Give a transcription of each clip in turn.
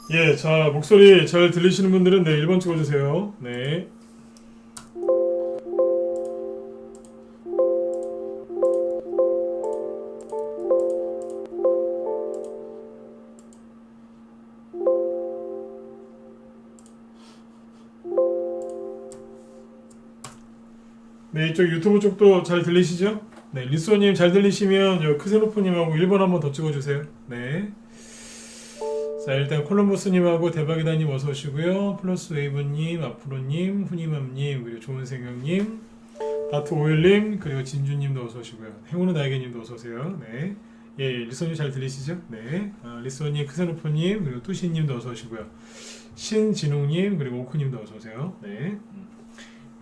예, 자, 목소리 잘 들리시는 분들은 네, 1번 찍어주세요. 네. 네, 이쪽 유튜브 쪽도 잘 들리시죠? 네, 리소님 잘 들리시면 저 크세노프님하고 1번 한번 더 찍어주세요. 네. 자, 일단 콜럼버스님하고 대박이다님 어서 오시고요. 플러스 웨이브님, 아프로님, 후니맘님, 그리고 좋은생각님, 다트 오일님, 그리고 진주님도 어서 오시고요. 행운의 날개님도 어서 오세요. 네. 예, 리소님 잘 들리시죠? 네. 리소님, 크세노프님, 그리고 뚜시님도 어서 오시고요. 신진웅님, 그리고 오크님도 어서 오세요. 네.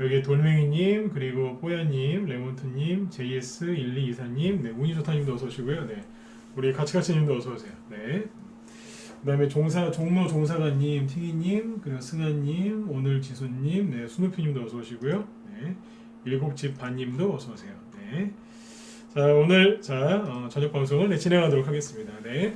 여기 돌멩이님, 그리고 뽀야님, 레몬트님, JS1224님, 네, 운이좋다님도 어서 오시고요. 네. 우리 같이님도 어서 오세요. 네. 그다음에 종로 종사관님, 팅이님, 그리고 승아님, 오늘 지수님, 네, 수누피님도 어서 오시고요. 네, 일곱집 반님도 어서 오세요. 네, 자 오늘 저녁 방송을 네, 진행하도록 하겠습니다. 네,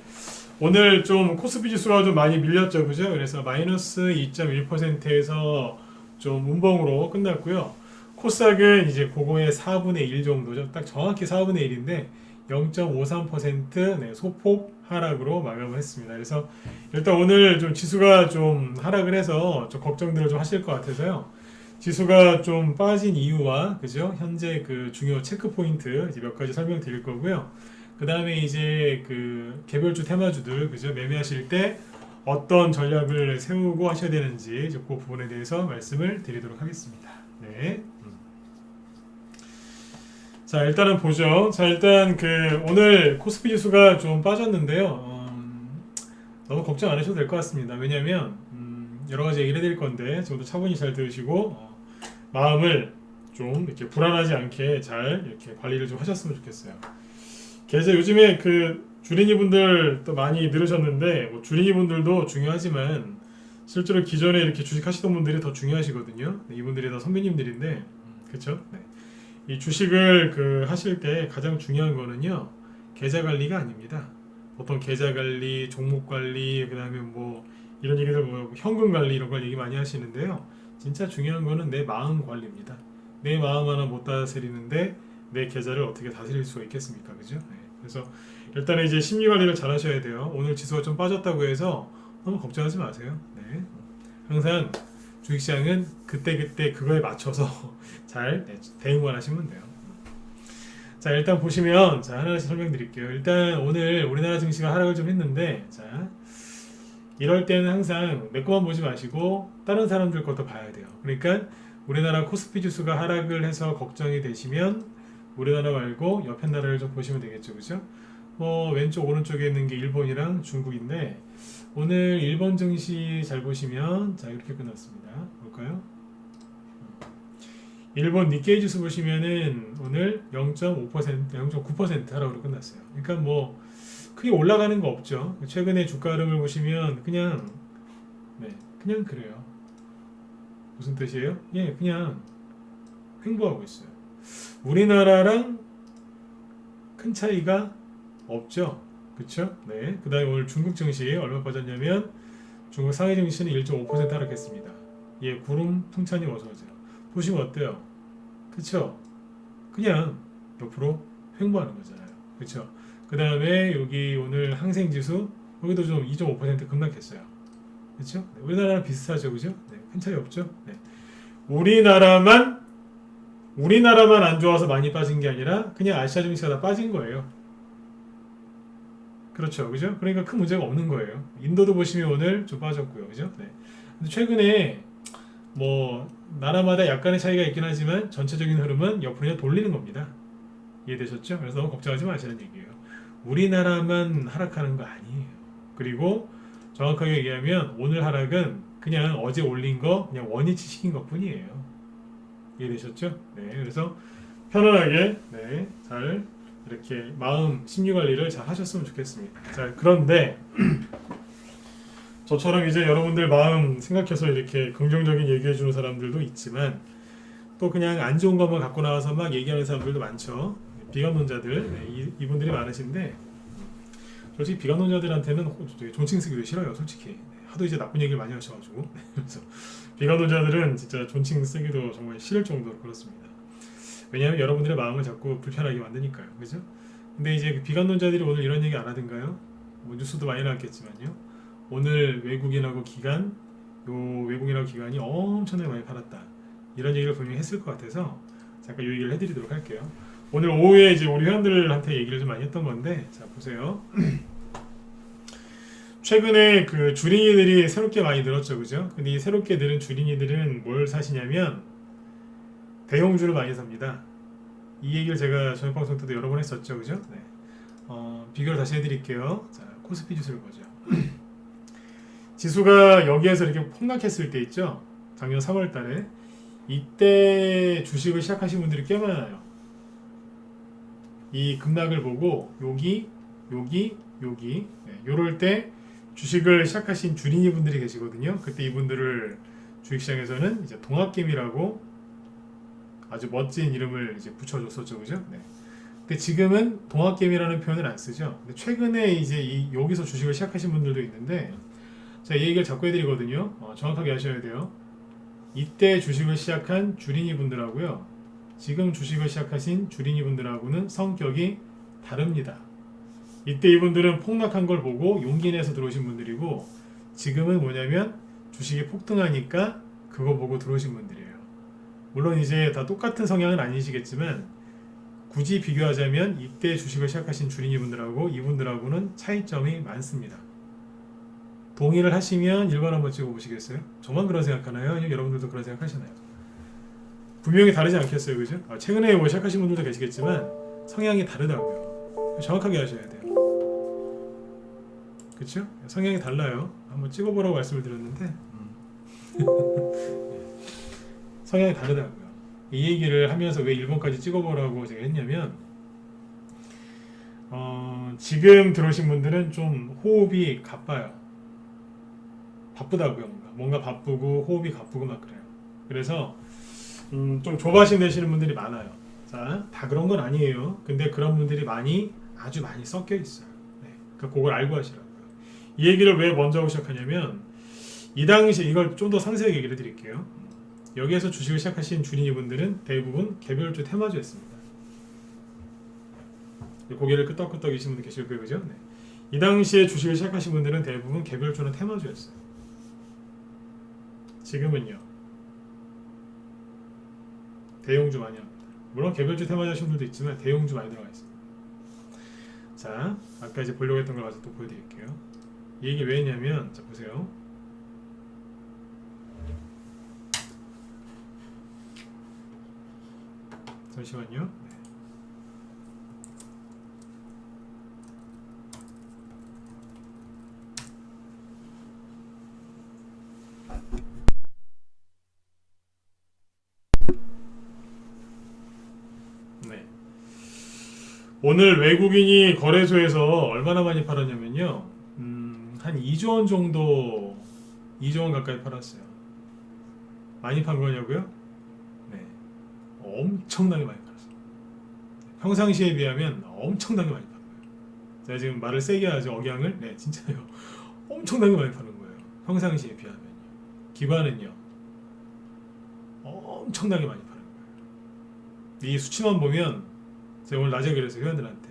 오늘 좀 코스피 지수가 좀 많이 밀렸죠, 그죠? 그래서 마이너스 2.1%에서 좀 운봉으로 끝났고요. 코스닥은 이제 그거의 4분의 1 정도죠. 딱 정확히 4분의 1인데 0.53% 네, 소폭 하락으로 마감을 했습니다. 그래서 일단 오늘 좀 지수가 좀 하락을 해서 좀 걱정들을 좀 하실 것 같아서요. 지수가 좀 빠진 이유와 그죠? 현재 그 중요 체크 포인트 이제 몇 가지 설명드릴 거고요. 그 다음에 이제 그 개별주 테마주들 그죠? 매매하실 때 어떤 전략을 세우고 하셔야 되는지 이제 그 부분에 대해서 말씀을 드리도록 하겠습니다. 네. 자 일단은 보죠. 자 일단 그 오늘 코스피 지수가 좀 빠졌는데요. 너무 걱정 안 하셔도 될 것 같습니다. 왜냐하면 여러 가지 얘기를 해드릴 건데 저도 차분히 잘 들으시고 마음을 좀 이렇게 불안하지 않게 잘 이렇게 관리를 좀 하셨으면 좋겠어요. 계좌 요즘에 그 주린이 분들 또 많이 늘으셨는데 뭐 주린이 분들도 중요하지만 실제로 기존에 이렇게 주식 하시던 분들이 더 중요하시거든요. 네, 이분들이 다 선배님들인데 그렇죠? 네. 이 주식을 그 하실 때 가장 중요한 거는요 계좌 관리가 아닙니다. 보통 계좌 관리, 종목 관리, 그다음에 뭐 이런 얘기들 뭐 현금 관리 이런 걸 얘기 많이 하시는데요. 진짜 중요한 거는 내 마음 관리입니다. 내 마음 하나 못 다스리는데 내 계좌를 어떻게 다스릴 수가 있겠습니까, 그죠? 네. 그래서 일단은 이제 심리 관리를 잘 하셔야 돼요. 오늘 지수가 좀 빠졌다고 해서 너무 걱정하지 마세요. 네. 항상 주식시장은 그때 그거에 맞춰서 잘 대응만 하시면 돼요. 자 일단 보시면 자 하나씩 설명드릴게요. 일단 오늘 우리나라 증시가 하락을 좀 했는데 자 이럴 때는 항상 내 것만 보지 마시고 다른 사람들 것도 봐야 돼요. 그러니까 우리나라 코스피 지수가 하락을 해서 걱정이 되시면 우리나라 말고 옆에 나라를 좀 보시면 되겠죠, 그죠? 뭐 왼쪽 오른쪽에 있는 게 일본이랑 중국인데 오늘 일본 증시 잘 보시면 자 이렇게 끝났습니다. 볼까요? 일본 니케이 지수 보시면은 오늘 0.5%, 0.9% 하락으로 끝났어요. 그러니까 뭐 크게 올라가는 거 없죠. 최근에 주가 흐름을 보시면 그냥 그냥 그래요. 무슨 뜻이에요? 예, 그냥 횡보하고 있어요. 우리나라랑 큰 차이가 없죠. 그쵸? 네. 그 다음에 오늘 중국 증시 얼마 빠졌냐면 중국 상해 증시는 1.5% 하락했습니다. 예, 구름 풍찬이 어서오세요. 보시면 어때요? 그쵸? 그냥 옆으로 횡보하는 거잖아요. 그쵸? 그 다음에 여기 오늘 항생지수 여기도 좀 2.5% 급락했어요. 그쵸? 네, 우리나라랑 비슷하죠. 그죠? 네, 큰 차이 없죠? 네. 우리나라만 안 좋아서 많이 빠진 게 아니라 그냥 아시아 증시가 다 빠진 거예요. 그렇죠. 그죠? 그러니까 큰 문제가 없는 거예요. 인도도 보시면 오늘 좀 빠졌고요. 그죠? 네. 근데 최근에 뭐 나라마다 약간의 차이가 있긴 하지만 전체적인 흐름은 옆으로 그냥 돌리는 겁니다. 이해되셨죠? 그래서 너무 걱정하지 마시는 얘기예요. 우리나라만 하락하는 거 아니에요. 그리고 정확하게 얘기하면 오늘 하락은 그냥 어제 올린 거 그냥 원위치 시킨 것 뿐이에요. 이해되셨죠? 네. 그래서 편안하게 잘 이렇게 마음 심리 관리를 잘 하셨으면 좋겠습니다. 자, 그런데 저처럼 이제 여러분들 마음 생각해서 이렇게 긍정적인 얘기해 주는 사람들도 있지만 또 그냥 안 좋은 것만 갖고 나와서 막 얘기하는 사람들도 많죠. 비관론자들 이분들이 많으신데 솔직히 비관론자들한테는 되게 존칭 쓰기도 싫어요. 솔직히 하도 이제 나쁜 얘기를 많이 하셔가지고 그래서 비관론자들은 진짜 존칭 쓰기도 정말 싫을 정도로 그렇습니다. 왜냐하면 여러분들의 마음을 자꾸 불편하게 만드니까요, 그죠? 근데 이제 그 비관론자들이 오늘 이런 얘기 안 하던가요? 뭐 뉴스도 많이 나왔겠지만요. 오늘 외국인하고 기관, 요 외국인하고 기관이 엄청나게 많이 팔았다. 이런 얘기를 분명히 했을 것 같아서 잠깐 이 얘기를 해드리도록 할게요. 오늘 오후에 이제 우리 회원들한테 얘기를 좀 많이 했던 건데, 자 보세요. 최근에 그 주린이들이 새롭게 많이 늘었죠, 그죠? 근데 이 새롭게 늘은 주린이들은 뭘 사시냐면 대형주를 많이 삽니다. 이 얘기를 제가 저녁 방송 때도 여러 번 했었죠, 그죠? 네. 비교를 다시 해드릴게요. 자, 코스피 지수를 보죠. 지수가 여기에서 이렇게 폭락했을 때 있죠? 작년 3월 달에 이때 주식을 시작하신 분들이 꽤 많아요. 이 급락을 보고 여기 네, 요럴 때 주식을 시작하신 주린이 분들이 계시거든요. 그때 이분들을 주식시장에서는 이제 동학개미라고 아주 멋진 이름을 이제 붙여줬었죠, 그죠? 네. 근데 지금은 동학개미라는 표현을 안 쓰죠. 근데 최근에 이제 여기서 주식을 시작하신 분들도 있는데, 제가 이 얘기를 자꾸 해드리거든요. 정확하게 하셔야 돼요. 이때 주식을 시작한 주린이 분들하고요, 지금 주식을 시작하신 주린이 분들하고는 성격이 다릅니다. 이때 이분들은 폭락한 걸 보고 용기 내서 들어오신 분들이고, 지금은 뭐냐면 주식이 폭등하니까 그거 보고 들어오신 분들이에요. 물론 이제 다 똑같은 성향은 아니시겠지만, 굳이 비교하자면 이때 주식을 시작하신 주린이 분들하고 이분들하고는 차이점이 많습니다. 동의를 하시면 1번 한번 찍어보시겠어요? 저만 그런 생각하나요? 아니면 여러분들도 그런 생각하시나요? 분명히 다르지 않겠어요, 그죠? 최근에 뭐 시작하신 분들도 계시겠지만 성향이 다르다고요. 정확하게 하셔야 돼요. 그렇죠? 성향이 달라요. 한번 찍어보라고 말씀을 드렸는데 성향이 다르다고요. 이 얘기를 하면서 왜 1번까지 찍어보라고 제가 했냐면, 지금 들어오신 분들은 좀 호흡이 가빠요. 바쁘다고요. 뭔가 바쁘고 호흡이 가쁘고 막 그래요. 그래서 좀 조바심 내시는 분들이 많아요. 자, 다 그런 건 아니에요. 근데 그런 분들이 아주 많이 섞여 있어요. 네, 그러니까 그걸 알고 하시라고요. 이 얘기를 왜 먼저 하고 시작하냐면, 이 당시 이걸 좀 더 상세하게 얘기를 드릴게요. 여기에서 주식을 시작하신 주린이 분들은 대부분 개별주 테마주였습니다. 고개를 끄덕끄덕이신 분들 계실 거예요, 그죠? 네. 이 당시에 주식을 시작하신 분들은 대부분 개별주는 테마주였어요. 지금은요, 대형주 많이 합니다. 물론 개별주 테마주 하신 분들도 있지만 대형주 많이 들어가 있습니다. 자, 아까 이제 보려고 했던 걸 가서 또 보여드릴게요. 이 얘기 왜 했냐면, 자 보세요. 잠시만요. 네. 오늘 외국인이 거래소에서 얼마나 많이 팔았냐면요, 한 2조 원 정도, 2조 원 가까이 팔았어요. 많이 판 거냐고요? 네. 엄청나게 많이 팔았어요. 평상시에 비하면 엄청나게 많이 파는 거예요. 제가 지금 말을 세게 하죠, 억양을. 네, 진짜요. 엄청나게 많이 파는 거예요. 평상시에 비하면요. 기관은요, 엄청나게 많이 파는 거예요. 이 수치만 보면, 제가 오늘 낮에 그래서 회원들한테,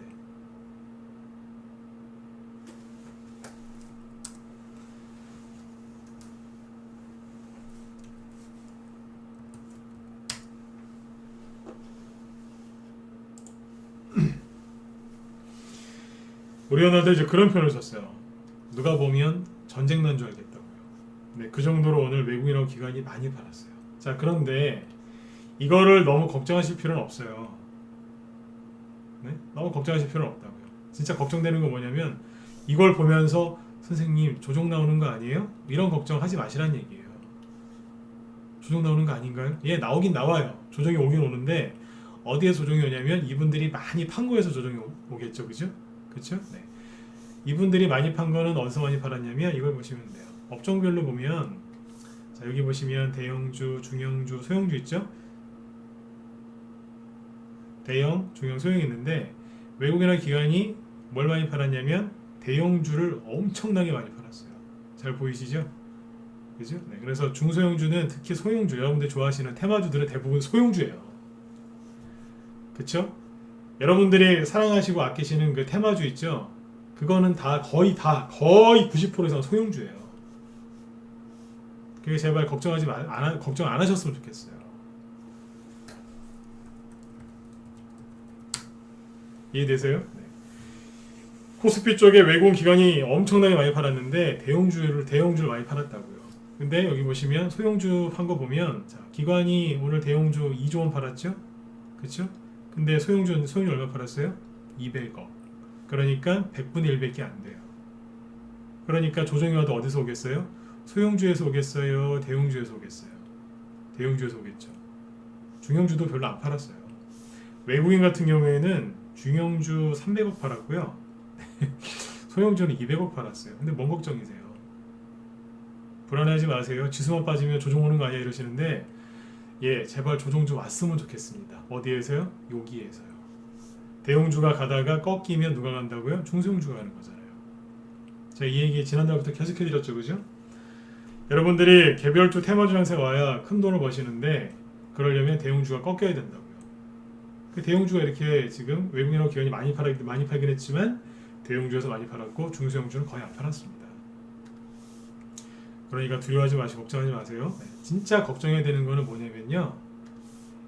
우리 회원들 이제 그런 표현을 썼어요. 누가 보면 전쟁 난 줄 알겠다고요. 네, 그 정도로 오늘 외국인하고 기관이 많이 팔았어요. 자, 그런데 이거를 너무 걱정하실 필요는 없어요. 네? 너무 걱정하실 필요는 없다고요. 진짜 걱정되는 건 뭐냐면, 이걸 보면서 선생님 조정 나오는 거 아니에요? 이런 걱정하지 마시란 얘기예요. 조정 나오는 거 아닌가요? 예, 나오긴 나와요. 조정이 오긴 오는데 어디에 조정이 오냐면 이분들이 많이 판 거에서 조정이 오겠죠, 그죠? 그렇죠? 네. 이분들이 많이 판 거는 어디서 많이 팔았냐면 이걸 보시면 돼요. 업종별로 보면, 자 여기 보시면 대형주, 중형주, 소형주 있죠? 대형, 중형, 소형이 있는데 외국이나 기관이 뭘 많이 팔았냐면 대형주를 엄청나게 많이 팔았어요. 잘 보이시죠? 그죠? 네, 그래서 중소형주는 특히 소형주, 여러분들 좋아하시는 테마주들은 대부분 소형주예요. 그쵸? 여러분들이 사랑하시고 아끼시는 그 테마주 있죠? 그거는 거의 90% 이상 소형주예요. 그게 제발 걱정 안 하셨으면 좋겠어요. 이해되세요? 네. 코스피 쪽에 외국인 기관이 엄청나게 많이 팔았는데 대형주를 많이 팔았다고요. 근데 여기 보시면 소형주 판 거 보면, 자, 기관이 오늘 대형주 2조 원 팔았죠? 그쵸? 근데 소형주 얼마 팔았어요? 200억. 그러니까 100분의 1밖에 안 돼요. 그러니까 조정이 와도 어디서 오겠어요? 소형주에서 오겠어요? 대형주에서 오겠어요? 대형주에서 오겠죠. 중형주도 별로 안 팔았어요. 외국인 같은 경우에는 중형주 300억 팔았고요. 소형주는 200억 팔았어요. 근데 뭔 걱정이세요? 불안해하지 마세요. 지수만 빠지면 조정 오는 거 아니야 이러시는데, 예, 제발 조정 좀 왔으면 좋겠습니다. 어디에서요? 여기에서요. 대형주가 가다가 꺾이면 누가 간다고요? 중소형주가 가는 거잖아요. 제가 이 얘기 지난달부터 계속 해드렸죠, 그죠? 여러분들이 개별주 테마주 장세 와야 큰 돈을 버시는데, 그러려면 대형주가 꺾여야 된다고요. 그 대형주가 이렇게 지금 외국인하고 기관이 많이 팔긴 했지만 대형주에서 많이 팔았고 중소형주는 거의 안 팔았습니다. 그러니까 두려워하지 마시고 걱정하지 마세요. 네, 진짜 걱정해야 되는 거는 뭐냐면요,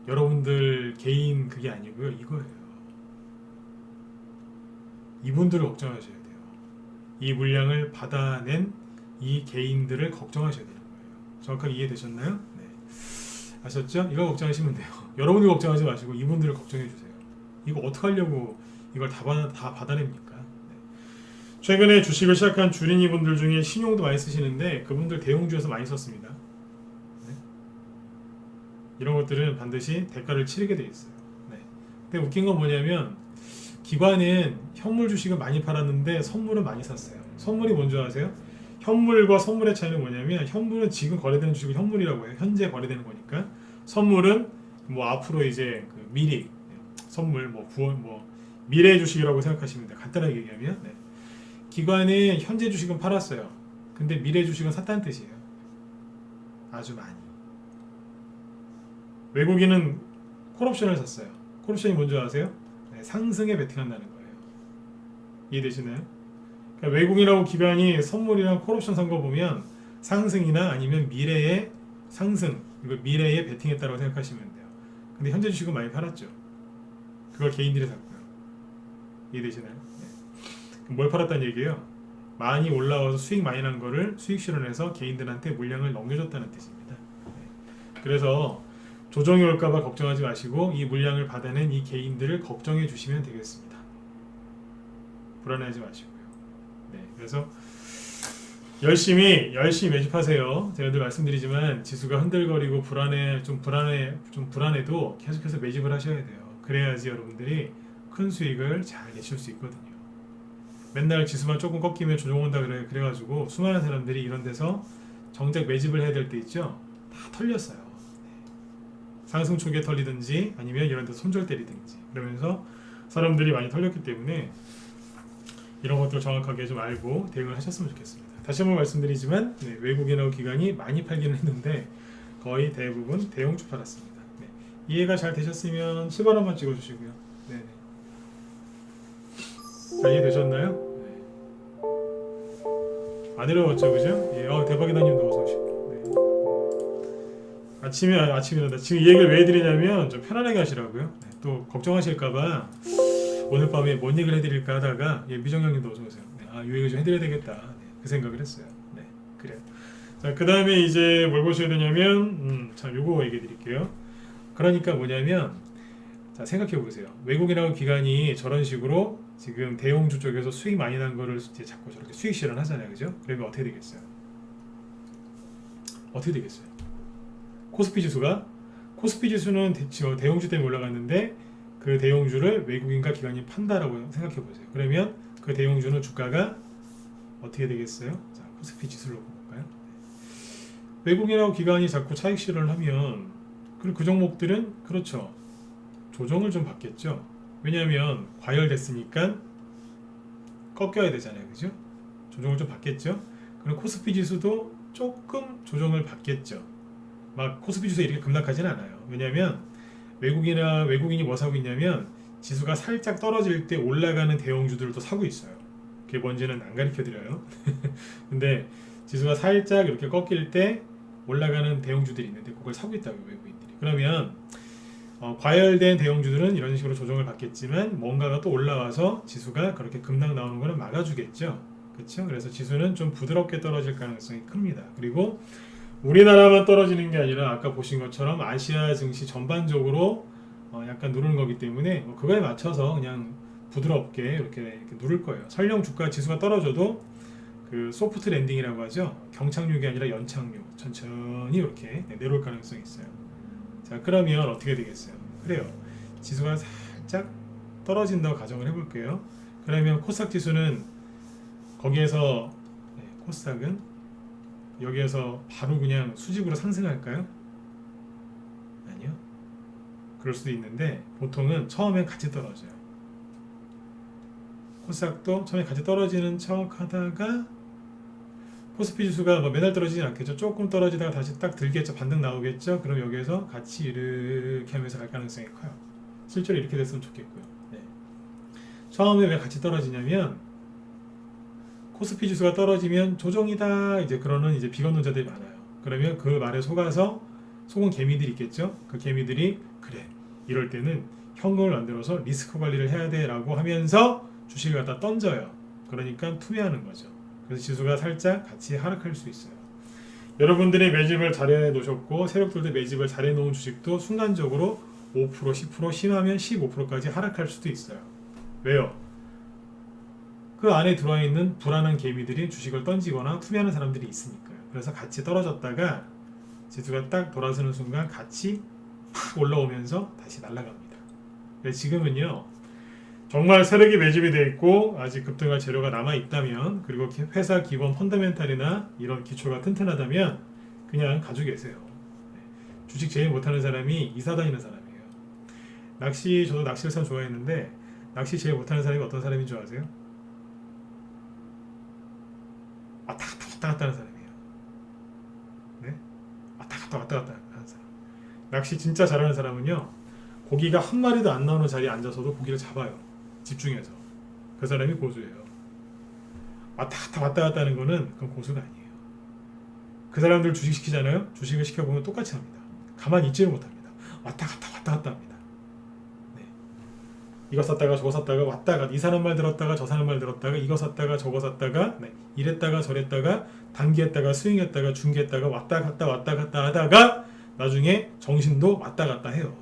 여러분들 개인 그게 아니고요, 이거예요. 이분들을 걱정하셔야 돼요. 이 물량을 받아낸 이 개인들을 걱정하셔야 되는 거예요. 정확하게 이해되셨나요? 네. 아셨죠? 이거 걱정하시면 돼요. 여러분들 걱정하지 마시고 이분들을 걱정해 주세요. 이거 어떻게 하려고 이걸 다 받아냅니까? 네. 최근에 주식을 시작한 주린이분들 중에 신용도 많이 쓰시는데 그분들 대형주에서 많이 썼습니다. 네. 이런 것들은 반드시 대가를 치르게 돼 있어요. 네. 근데 웃긴 건 뭐냐면, 기관은 현물 주식을 많이 팔았는데 선물은 많이 샀어요. 선물이 뭔지 아세요? 현물과 선물의 차이는 뭐냐면, 현물은 지금 거래되는 주식을 현물이라고 해요. 현재 거래되는 거니까. 선물은 뭐 앞으로 이제 그 미리 선물 미래 주식이라고 생각하시면 돼요. 간단하게 얘기하면. 네. 기관은 현재 주식은 팔았어요. 근데 미래 주식은 샀다는 뜻이에요. 아주 많이. 외국인은 콜옵션을 샀어요. 콜옵션이 뭔지 아세요? 네, 상승에 베팅한다는 거예요. 이해되시나요? 그러니까 외국인하고 기관이 선물이랑 콜옵션 산 거 보면 상승이나 아니면 미래의 상승, 이거 미래에 베팅했다고 생각하시면 돼요. 근데 현재 주식은 많이 팔았죠. 그걸 개인들이 샀고요. 이해되시나요? 네. 뭘 팔았다는 얘기예요? 많이 올라와서 수익 많이 난 거를 수익 실현해서 개인들한테 물량을 넘겨줬다는 뜻입니다. 네. 그래서 조정이 올까봐 걱정하지 마시고 이 물량을 받아낸 이 개인들을 걱정해 주시면 되겠습니다. 불안해하지 마시고요. 네, 그래서 열심히 매집하세요. 제가 늘 말씀드리지만 지수가 흔들거리고 불안해도 계속해서 매집을 하셔야 돼요. 그래야지 여러분들이 큰 수익을 잘 내실 수 있거든요. 맨날 지수만 조금 꺾이면 조정 온다 그래가지고 수많은 사람들이 이런 데서 정작 매집을 해야 될 때 있죠. 다 털렸어요. 상승 초기에 털리든지 아니면 이런 데서 손절 때리든지 그러면서 사람들이 많이 털렸기 때문에 이런 것들을 정확하게 좀 알고 대응을 하셨으면 좋겠습니다. 다시 한번 말씀드리지만 네, 외국인하고 기관이 많이 팔기는 했는데 거의 대부분 대형주 팔았습니다. 네, 이해가 잘 되셨으면 7번 한번 찍어주시고요. 네네. 잘 이해되셨나요? 네. 안 어려웠죠, 그죠? 예, 대박이다 님도 어서 오시고. 아침이다. 지금 이 얘기를 왜 해드리냐면 좀 편안하게 하시라고요. 네, 또 걱정하실까봐 오늘 밤에 뭔 얘기를 해드릴까 하다가 미정형님도 어서 오세요. 네, 이 얘기 좀 해드려야 되겠다. 네, 그 생각을 했어요. 네, 그래요. 자, 그 다음에 이제 뭘 보셔야 되냐면 자, 요거 얘기해 드릴게요. 그러니까 뭐냐면, 자, 생각해 보세요. 외국인하고 기관이 저런 식으로 지금 대형주 쪽에서 수익 많이 난 거를 이제 자꾸 저렇게 수익 실현하잖아요, 그죠? 그러면 어떻게 되겠어요? 코스피 지수는 대형주 때문에 올라갔는데 그 대형주를 외국인과 기관이 판다라고 생각해 보세요. 그러면 그 대형주는 주가가 어떻게 되겠어요? 자, 코스피 지수를 놓고 볼까요? 외국인하고 기관이 자꾸 차익 실현을 하면 그 종목들은 그렇죠. 조정을 좀 받겠죠. 왜냐하면 과열됐으니까 꺾여야 되잖아요, 그죠? 조정을 좀 받겠죠. 그럼 코스피 지수도 조금 조정을 받겠죠. 막 코스피 지수 이렇게 급락하지는 않아요. 왜냐하면 외국인이 뭐 사고 있냐면 지수가 살짝 떨어질 때 올라가는 대형주들을 또 사고 있어요. 그게 뭔지는 안 가르쳐 드려요. 근데 지수가 살짝 이렇게 꺾일 때 올라가는 대형주들이 있는데 그걸 사고 있다고요, 외국인들이. 그러면 과열된 대형주들은 이런 식으로 조정을 받겠지만 뭔가가 또 올라와서 지수가 그렇게 급락 나오는 거는 막아주겠죠. 그렇죠? 그래서 지수는 좀 부드럽게 떨어질 가능성이 큽니다. 그리고 우리나라만 떨어지는 게 아니라 아까 보신 것처럼 아시아 증시 전반적으로 약간 누르는 거기 때문에 그거에 맞춰서 그냥 부드럽게 이렇게 누를 거예요. 설령 주가 지수가 떨어져도 그 소프트 랜딩이라고 하죠. 경착륙이 아니라 연착륙, 천천히 이렇게 내려올 가능성이 있어요. 자, 그러면 어떻게 되겠어요? 그래요. 지수가 살짝 떨어진다고 가정을 해볼게요. 그러면 코스닥 지수는 거기에서 코스닥은 여기에서 바로 그냥 수직으로 상승할까요? 아니요. 그럴 수도 있는데 보통은 처음엔 같이 떨어져요. 코스닥도 처음에 같이 떨어지는 척 하다가 코스피 지수가 뭐 매달 떨어지진 않겠죠. 조금 떨어지다가 다시 딱 들겠죠. 반등 나오겠죠. 그럼 여기에서 같이 이렇게 하면서 갈 가능성이 커요. 실제로 이렇게 됐으면 좋겠고요. 네. 처음에 왜 같이 떨어지냐면 코스피 지수가 떨어지면 조정이다 이제 그러는 이제 비관론자들이 많아요. 그러면 그 말에 속은 개미들이 있겠죠. 그 개미들이 그래 이럴 때는 현금을 만들어서 리스크 관리를 해야 돼라고 하면서 주식을 갖다 던져요. 그러니까 투매하는 거죠. 그래서 지수가 살짝 같이 하락할 수 있어요. 여러분들이 매집을 잘해 놓으셨고 세력들도 매집을 잘해 놓은 주식도 순간적으로 5%, 10%, 심하면 15%까지 하락할 수도 있어요. 왜요? 그 안에 들어와 있는 불안한 개미들이 주식을 던지거나 투매하는 사람들이 있으니까요. 그래서 같이 떨어졌다가 지수가 딱 돌아서는 순간 같이 팍 올라오면서 다시 날아갑니다. 지금은요. 정말 세력이 매집이 되어 있고 아직 급등할 재료가 남아 있다면 그리고 회사 기본 펀더멘탈이나 이런 기초가 튼튼하다면 그냥 가지고 계세요. 주식 제일 못하는 사람이 이사 다니는 사람이에요. 저도 낚시를 참 좋아했는데 낚시 제일 못하는 사람이 어떤 사람인 줄 아세요? 왔다 갔다 하는 사람이에요. 네? 왔다 갔다 하는 사람. 낚시 진짜 잘하는 사람은요. 고기가 한 마리도 안 나오는 자리에 앉아서도 고기를 잡아요. 집중해서. 그 사람이 고수예요. 왔다 갔다 하는 거는 그건 고수가 아니에요. 그 사람들 주식 시키잖아요. 주식을 시켜보면 똑같이 합니다. 가만히 있지를 못합니다. 왔다 갔다 합니다. 네. 이거 샀다가 저거 샀다가 왔다 갔다 이 사람 말 들었다가 저 사람 말 들었다가 이거 샀다가 저거 샀다가 네. 이랬다가 저랬다가 단기했다가 스윙했다가 중기했다가 왔다 갔다 하다가 나중에 정신도 왔다 갔다 해요.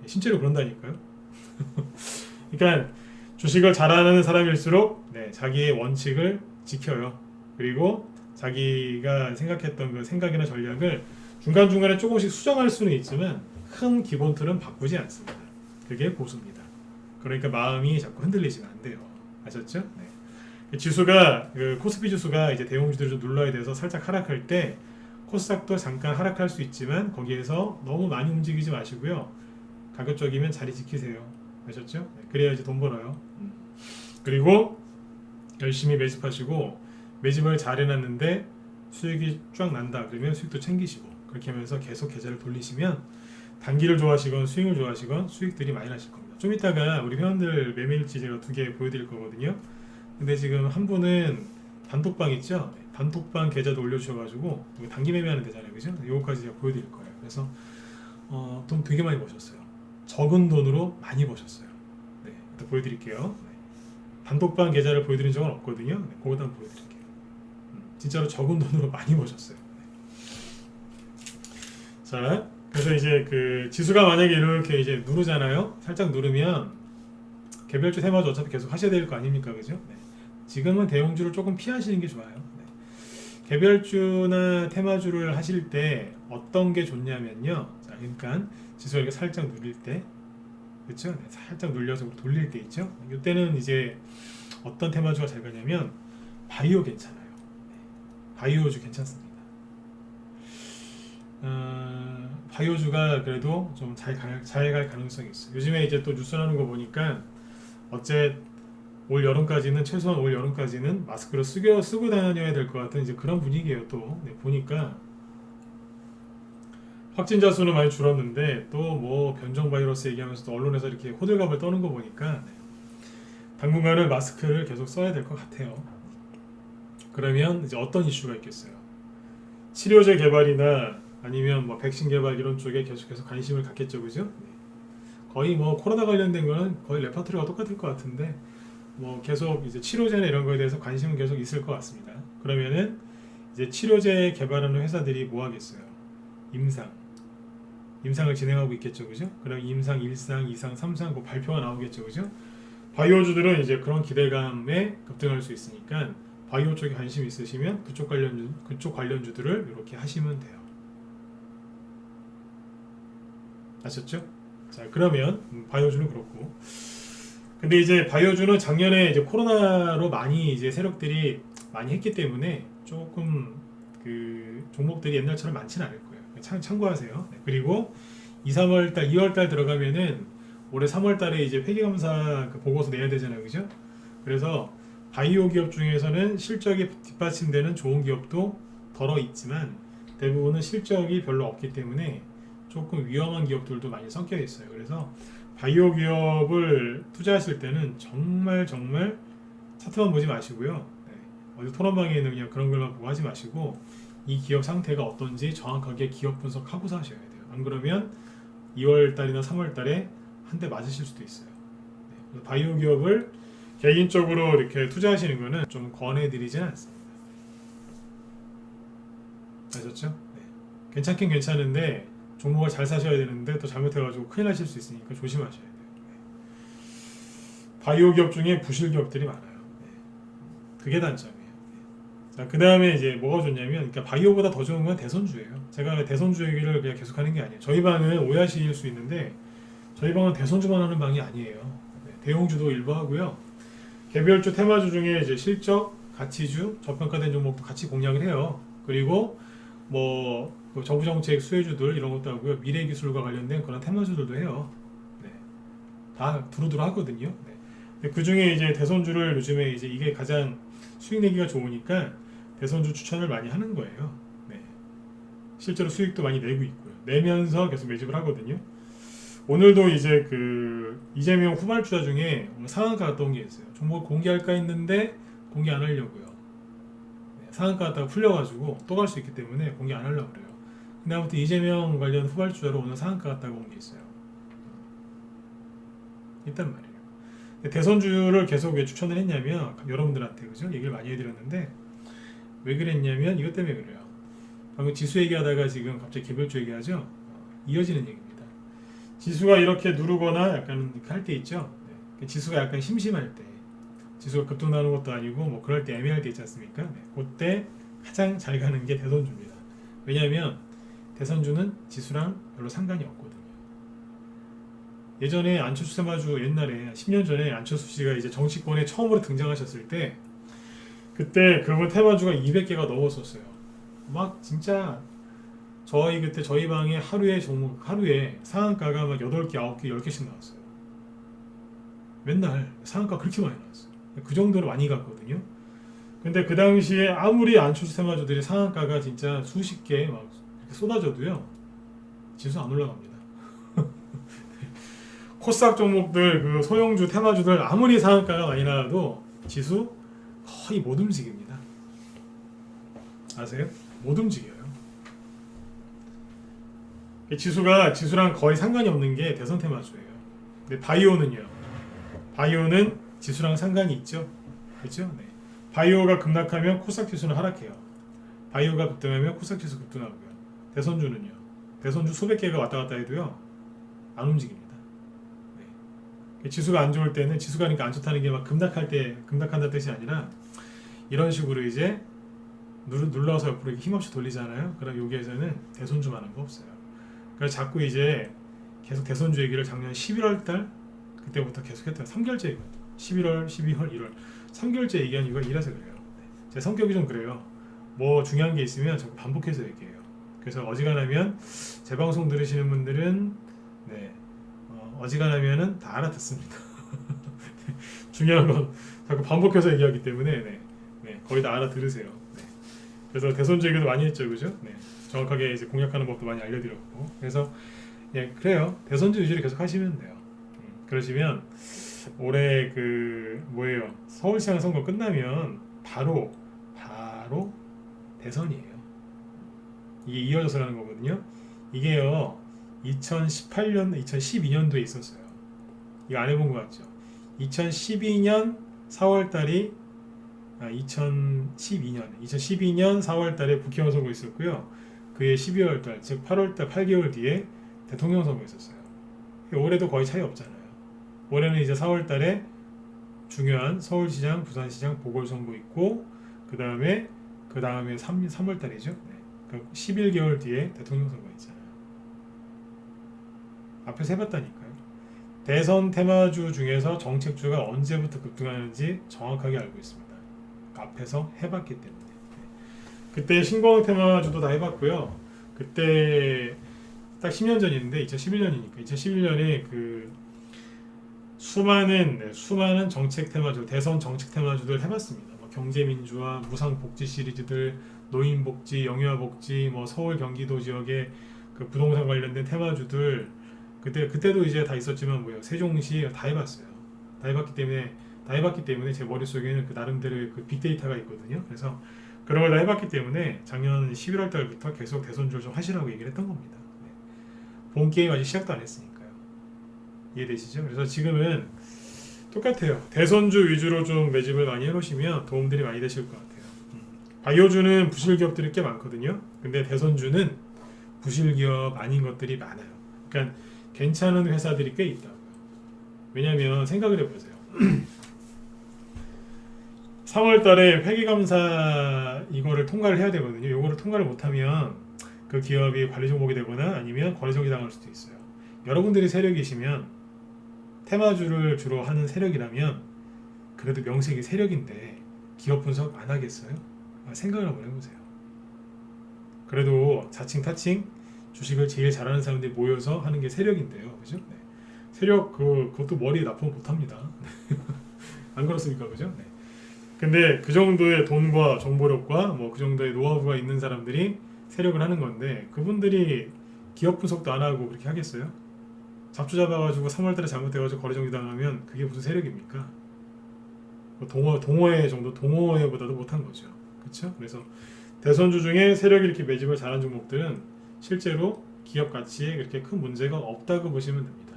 실제로 그런다니까요. 그러니까 주식을 잘하는 사람일수록 자기의 원칙을 지켜요. 그리고 자기가 생각했던 그 생각이나 전략을 중간중간에 조금씩 수정할 수는 있지만 큰 기본 틀은 바꾸지 않습니다. 그게 고수입니다. 그러니까 마음이 자꾸 흔들리시면 안 돼요. 아셨죠? 네. 지수가 코스피 지수가 이제 대형주들을 좀 눌러야 돼서 살짝 하락할 때 코스닥도 잠깐 하락할 수 있지만 거기에서 너무 많이 움직이지 마시고요. 가급적이면 자리 지키세요. 아셨죠? 네, 그래야지 돈 벌어요. 그리고 열심히 매집하시고 매집을 잘 해놨는데 수익이 쫙 난다 그러면 수익도 챙기시고 그렇게 하면서 계속 계좌를 돌리시면 단기를 좋아하시건 스윙을 좋아하시건 수익들이 많이 나실 겁니다. 좀 이따가 우리 회원들 매매일지 제가 2개 보여드릴 거거든요. 근데 지금 한 분은 단톡방 있죠? 단톡방 계좌도 올려주셔가지고 단기 매매하는 데잖아요, 그죠? 이거까지 제가 보여드릴 거예요. 그래서 돈 되게 많이 버셨어요. 적은 돈으로 많이 버셨어요. 네, 또 보여드릴게요. 네. 단톡방 계좌를 보여드린 적은 없거든요. 네, 그것도 한번 보여드릴게요. 진짜로 적은 돈으로 많이 버셨어요. 네. 자, 그래서 이제 그 지수가 만약에 이렇게 이제 누르잖아요. 살짝 누르면 개별주 테마주 어차피 계속 하셔야 될 거 아닙니까, 그죠? 네. 지금은 대형주를 조금 피하시는 게 좋아요. 네. 개별주나 테마주를 하실 때 어떤 게 좋냐면요. 자, 그러니까 지수가 이렇게 살짝 누릴 때, 그렇죠? 네, 살짝 눌려서 돌릴 때 있죠. 이때는 이제 어떤 테마주가 잘 가냐면 바이오 괜찮아요. 네, 바이오주 괜찮습니다. 바이오주가 그래도 좀 잘 갈 가능성이 있어요. 요즘에 이제 또 뉴스 나오는 거 보니까 어째 올 여름까지는 최소한 올 여름까지는 마스크를 쓰고 다녀야 될 것 같은 이제 그런 분위기예요. 또 네, 보니까 확진자 수는 많이 줄었는데 또 뭐 변종 바이러스 얘기하면서 또 언론에서 이렇게 호들갑을 떠는 거 보니까 네, 당분간은 마스크를 계속 써야 될 것 같아요. 그러면 이제 어떤 이슈가 있겠어요? 치료제 개발이나 아니면 뭐 백신 개발 이런 쪽에 계속해서 관심을 갖겠죠, 그죠? 네. 거의 뭐 코로나 관련된 거는 거의 레파토리가 똑같을 것 같은데 뭐 계속 이제 치료제나 이런 거에 대해서 관심은 계속 있을 것 같습니다. 그러면은 이제 치료제 개발하는 회사들이 뭐 하겠어요? 임상을 진행하고 있겠죠, 그죠? 그럼 임상 1상, 2상, 3상 그 발표가 나오겠죠, 그죠? 바이오주들은 이제 그런 기대감에 급등할 수 있으니까 바이오 쪽에 관심 있으시면 그쪽 관련주들을 이렇게 하시면 돼요. 아셨죠? 자, 그러면 바이오주는 그렇고. 근데 이제 바이오주는 작년에 이제 코로나로 많이 이제 세력들이 많이 했기 때문에 조금 그 종목들이 옛날처럼 많지는 않을 거예요. 참고하세요. 네, 그리고 2월달 들어가면은 올해 3월달에 이제 회계감사 그 보고서 내야 되잖아요, 그죠? 그래서 바이오 기업 중에서는 실적이 뒷받침되는 좋은 기업도 덜어 있지만 대부분은 실적이 별로 없기 때문에 조금 위험한 기업들도 많이 섞여 있어요. 그래서 바이오 기업을 투자하실 때는 정말 차트만 보지 마시고요. 네, 어디 토론방에 있는 그냥 그런 걸만 보고 하지 마시고 이 기업 상태가 어떤지 정확하게 기업 분석하고서 하셔야 돼요. 안 그러면 2월달이나 3월달에 한 대 맞으실 수도 있어요. 네, 그래서 바이오 기업을 개인적으로 이렇게 투자하시는 거는 좀 권해드리지는 않습니다. 아셨죠? 네. 괜찮긴 괜찮은데 종목을 잘 사셔야 되는데 또 잘못해가지고 큰일 나실 수 있으니까 조심하셔야 돼요. 네. 바이오 기업 중에 부실 기업들이 많아요. 네. 그게 단점이에요. 네. 자, 그 다음에 이제 뭐가 좋냐면, 그러니까 바이오보다 더 좋은 건 대선주예요. 제가 대선주 얘기를 그냥 계속하는 게 아니에요. 저희 방은 오해하실 수 있는데 저희 방은 대선주만 하는 방이 아니에요. 네. 대형주도 일부 하고요. 개별주 테마주 중에 이제 실적, 가치주, 저평가된 종목도 같이 공략을 해요. 그리고 뭐 그 정부 정책 수혜주들 이런 것도 하고요. 미래 기술과 관련된 그런 테마주들도 해요. 네. 다 두루두루 하거든요. 네. 그 중에 이제 대선주를 요즘에 이제 이게 가장 수익 내기가 좋으니까 대선주 추천을 많이 하는 거예요. 네. 실제로 수익도 많이 내고 있고요. 내면서 계속 매집을 하거든요. 오늘도 이제 그 이재명 후발주자 중에 상한가 갔다 온 게 있어요. 종목 공개할까 했는데 공개 안 하려고요. 네, 상한가 갔다가 풀려가지고 또 갈 수 있기 때문에 공개 안 하려고 그래요. 근데 아무튼 이재명 관련 후발주자로 오늘 상한가 갔다가 온 게 있어요. 있단 말이에요. 대선주를 계속 왜 추천을 했냐면 여러분들한테 그죠? 얘기를 많이 해드렸는데 왜 그랬냐면 이것 때문에 그래요. 방금 지수 얘기하다가 지금 갑자기 개별주 얘기하죠? 이어지는 얘기입니다. 지수가 이렇게 누르거나 약간 할 때 있죠. 네. 지수가 약간 심심할 때, 지수가 급등 나는 것도 아니고 뭐 그럴 때 애매할 때 있지 않습니까? 네. 그때 가장 잘 가는 게 대선주입니다. 왜냐하면 대선주는 지수랑 별로 상관이 없거든요. 예전에 안철수 테마주 옛날에 10년 전에 안철수 씨가 이제 정치권에 처음으로 등장하셨을 때 그때 그분 테마주가 200개가 넘었었어요. 막 진짜 그때 저희 방에 하루에 상한가가 막 8개, 9개, 10개씩 나왔어요. 맨날 상한가 그렇게 많이 나왔어요. 그 정도로 많이 갔거든요. 근데 그 당시에 아무리 안철수 테마주들이 상한가가 진짜 수십 개 막 쏟아져도요, 지수 안 올라갑니다. 코스닥 종목들, 그 소형주 테마주들 아무리 상한가가 많이 나와도 지수 거의 못 움직입니다. 아세요? 못 움직여요. 지수랑 거의 상관이 없는 게 대선 테마주예요. 근데 바이오는 지수랑 상관이 있죠. 그렇죠? 네. 바이오가 급락하면 코스닥 지수는 하락해요. 바이오가 급등하면 코스닥 지수 급등하고요. 대선주는요. 대선주 수백 개가 왔다 갔다 해도요, 안 움직입니다. 네. 지수가 안 좋을 때는 지수가 그러니까 안 좋다는 게 막 급락한다는 뜻이 아니라 이런 식으로 이제 눌러서 옆으로 이렇게 힘없이 돌리잖아요. 그럼 여기에서는 대선주만한 거 없어요. 그래서 자꾸 이제 계속 대선주 얘기를 작년 11월 달 그때부터 계속 했던 3개월째거든요. 11월, 12월, 1월 3개월째 얘기한 이유가 이래서 그래요. 제 성격이 좀 그래요. 뭐 중요한 게 있으면 자꾸 반복해서 얘기해요. 그래서 어지간하면 제 방송 들으시는 분들은 어지간하면은 다 알아듣습니다. 중요한 건 자꾸 반복해서 얘기하기 때문에 거의 다 알아들으세요. 네. 그래서 대선주 얘기도 많이 했죠, 그죠? 네. 정확하게 이제 공략하는 법도 많이 알려드렸고, 그래서 그래요. 대선주 유지를 계속 하시면 돼요. 그러시면 올해 그 뭐예요? 서울시장 선거 끝나면 바로 대선이에요. 이게 이어져서 하는 거거든요. 이게요 2018년, 2012년도에 있었어요. 이거 안 해본 것 같죠? 2012년 4월달이 2012년 4월달에 국회의원 선거 있었고요. 그해 12월달, 즉 8월달 8개월 뒤에 대통령 선거 있었어요. 올해도 거의 차이 없잖아요. 올해는 이제 4월달에 중요한 서울시장, 부산시장 보궐선거 있고 그 다음에 3월달이죠. 네. 그러니까 11개월 뒤에 대통령 선거 있잖아요. 앞에서 해봤다니까요. 대선 테마주 중에서 정책주가 언제부터 급등하는지 정확하게 알고 있습니다. 앞에서 해봤기 때문에. 그때 신공항 테마주도 다 해봤고요. 그때 딱 10년 전인데 2011년이니까 2011년에 그 수많은 정책 테마주, 대선 정책 테마주들 해봤습니다. 뭐 경제민주화, 무상복지 시리즈들, 노인복지, 영유아복지, 뭐 서울 경기도 지역의 그 부동산 관련된 테마주들 그때도 이제 다 있었지만 뭐요 세종시 다 해봤어요. 다 해봤기 때문에 제 머릿속에는 그 나름대로의 그 빅데이터가 있거든요. 그래서 그런 걸 다 해봤기 때문에 작년 11월 달부터 계속 대선주를 좀 하시라고 얘기를 했던 겁니다. 네. 본 게임 아직 시작도 안 했으니까요. 이해되시죠? 그래서 지금은 똑같아요. 대선주 위주로 좀 매집을 많이 해놓으시면 도움들이 많이 되실 것 같아요. 바이오주는 부실 기업들이 꽤 많거든요. 근데 대선주는 부실 기업 아닌 것들이 많아요. 그러니까 괜찮은 회사들이 꽤 있다고요. 왜냐하면 생각을 해보세요. 3월달에 회계감사 이거를 통과를 해야 되거든요. 이거를 통과를 못하면 그 기업이 관리 종목이 되거나 아니면 거래 정지 당할 수도 있어요. 여러분들이 세력이시면 테마주를 주로 하는 세력이라면 그래도 명색이 세력인데 기업 분석 안 하겠어요? 생각을 한번 해보세요. 그래도 자칭 타칭 주식을 제일 잘하는 사람들이 모여서 하는 게 세력인데요, 그죠? 네. 세력 그것도 머리에 납품 못합니다. 안 그렇습니까, 그죠? 네. 근데 그 정도의 돈과 정보력과 뭐 그 정도의 노하우가 있는 사람들이 세력을 하는 건데 그분들이 기업 분석도 안 하고 그렇게 하겠어요? 잡초 잡아가지고 3월달에 잘못돼가지고 거래 정지 당하면 그게 무슨 세력입니까? 뭐 동호회 정도 동호회보다도 못한 거죠, 그렇죠? 그래서 대선주 중에 세력이 이렇게 매집을 잘한 종목들은 실제로 기업 가치에 그렇게 큰 문제가 없다고 보시면 됩니다.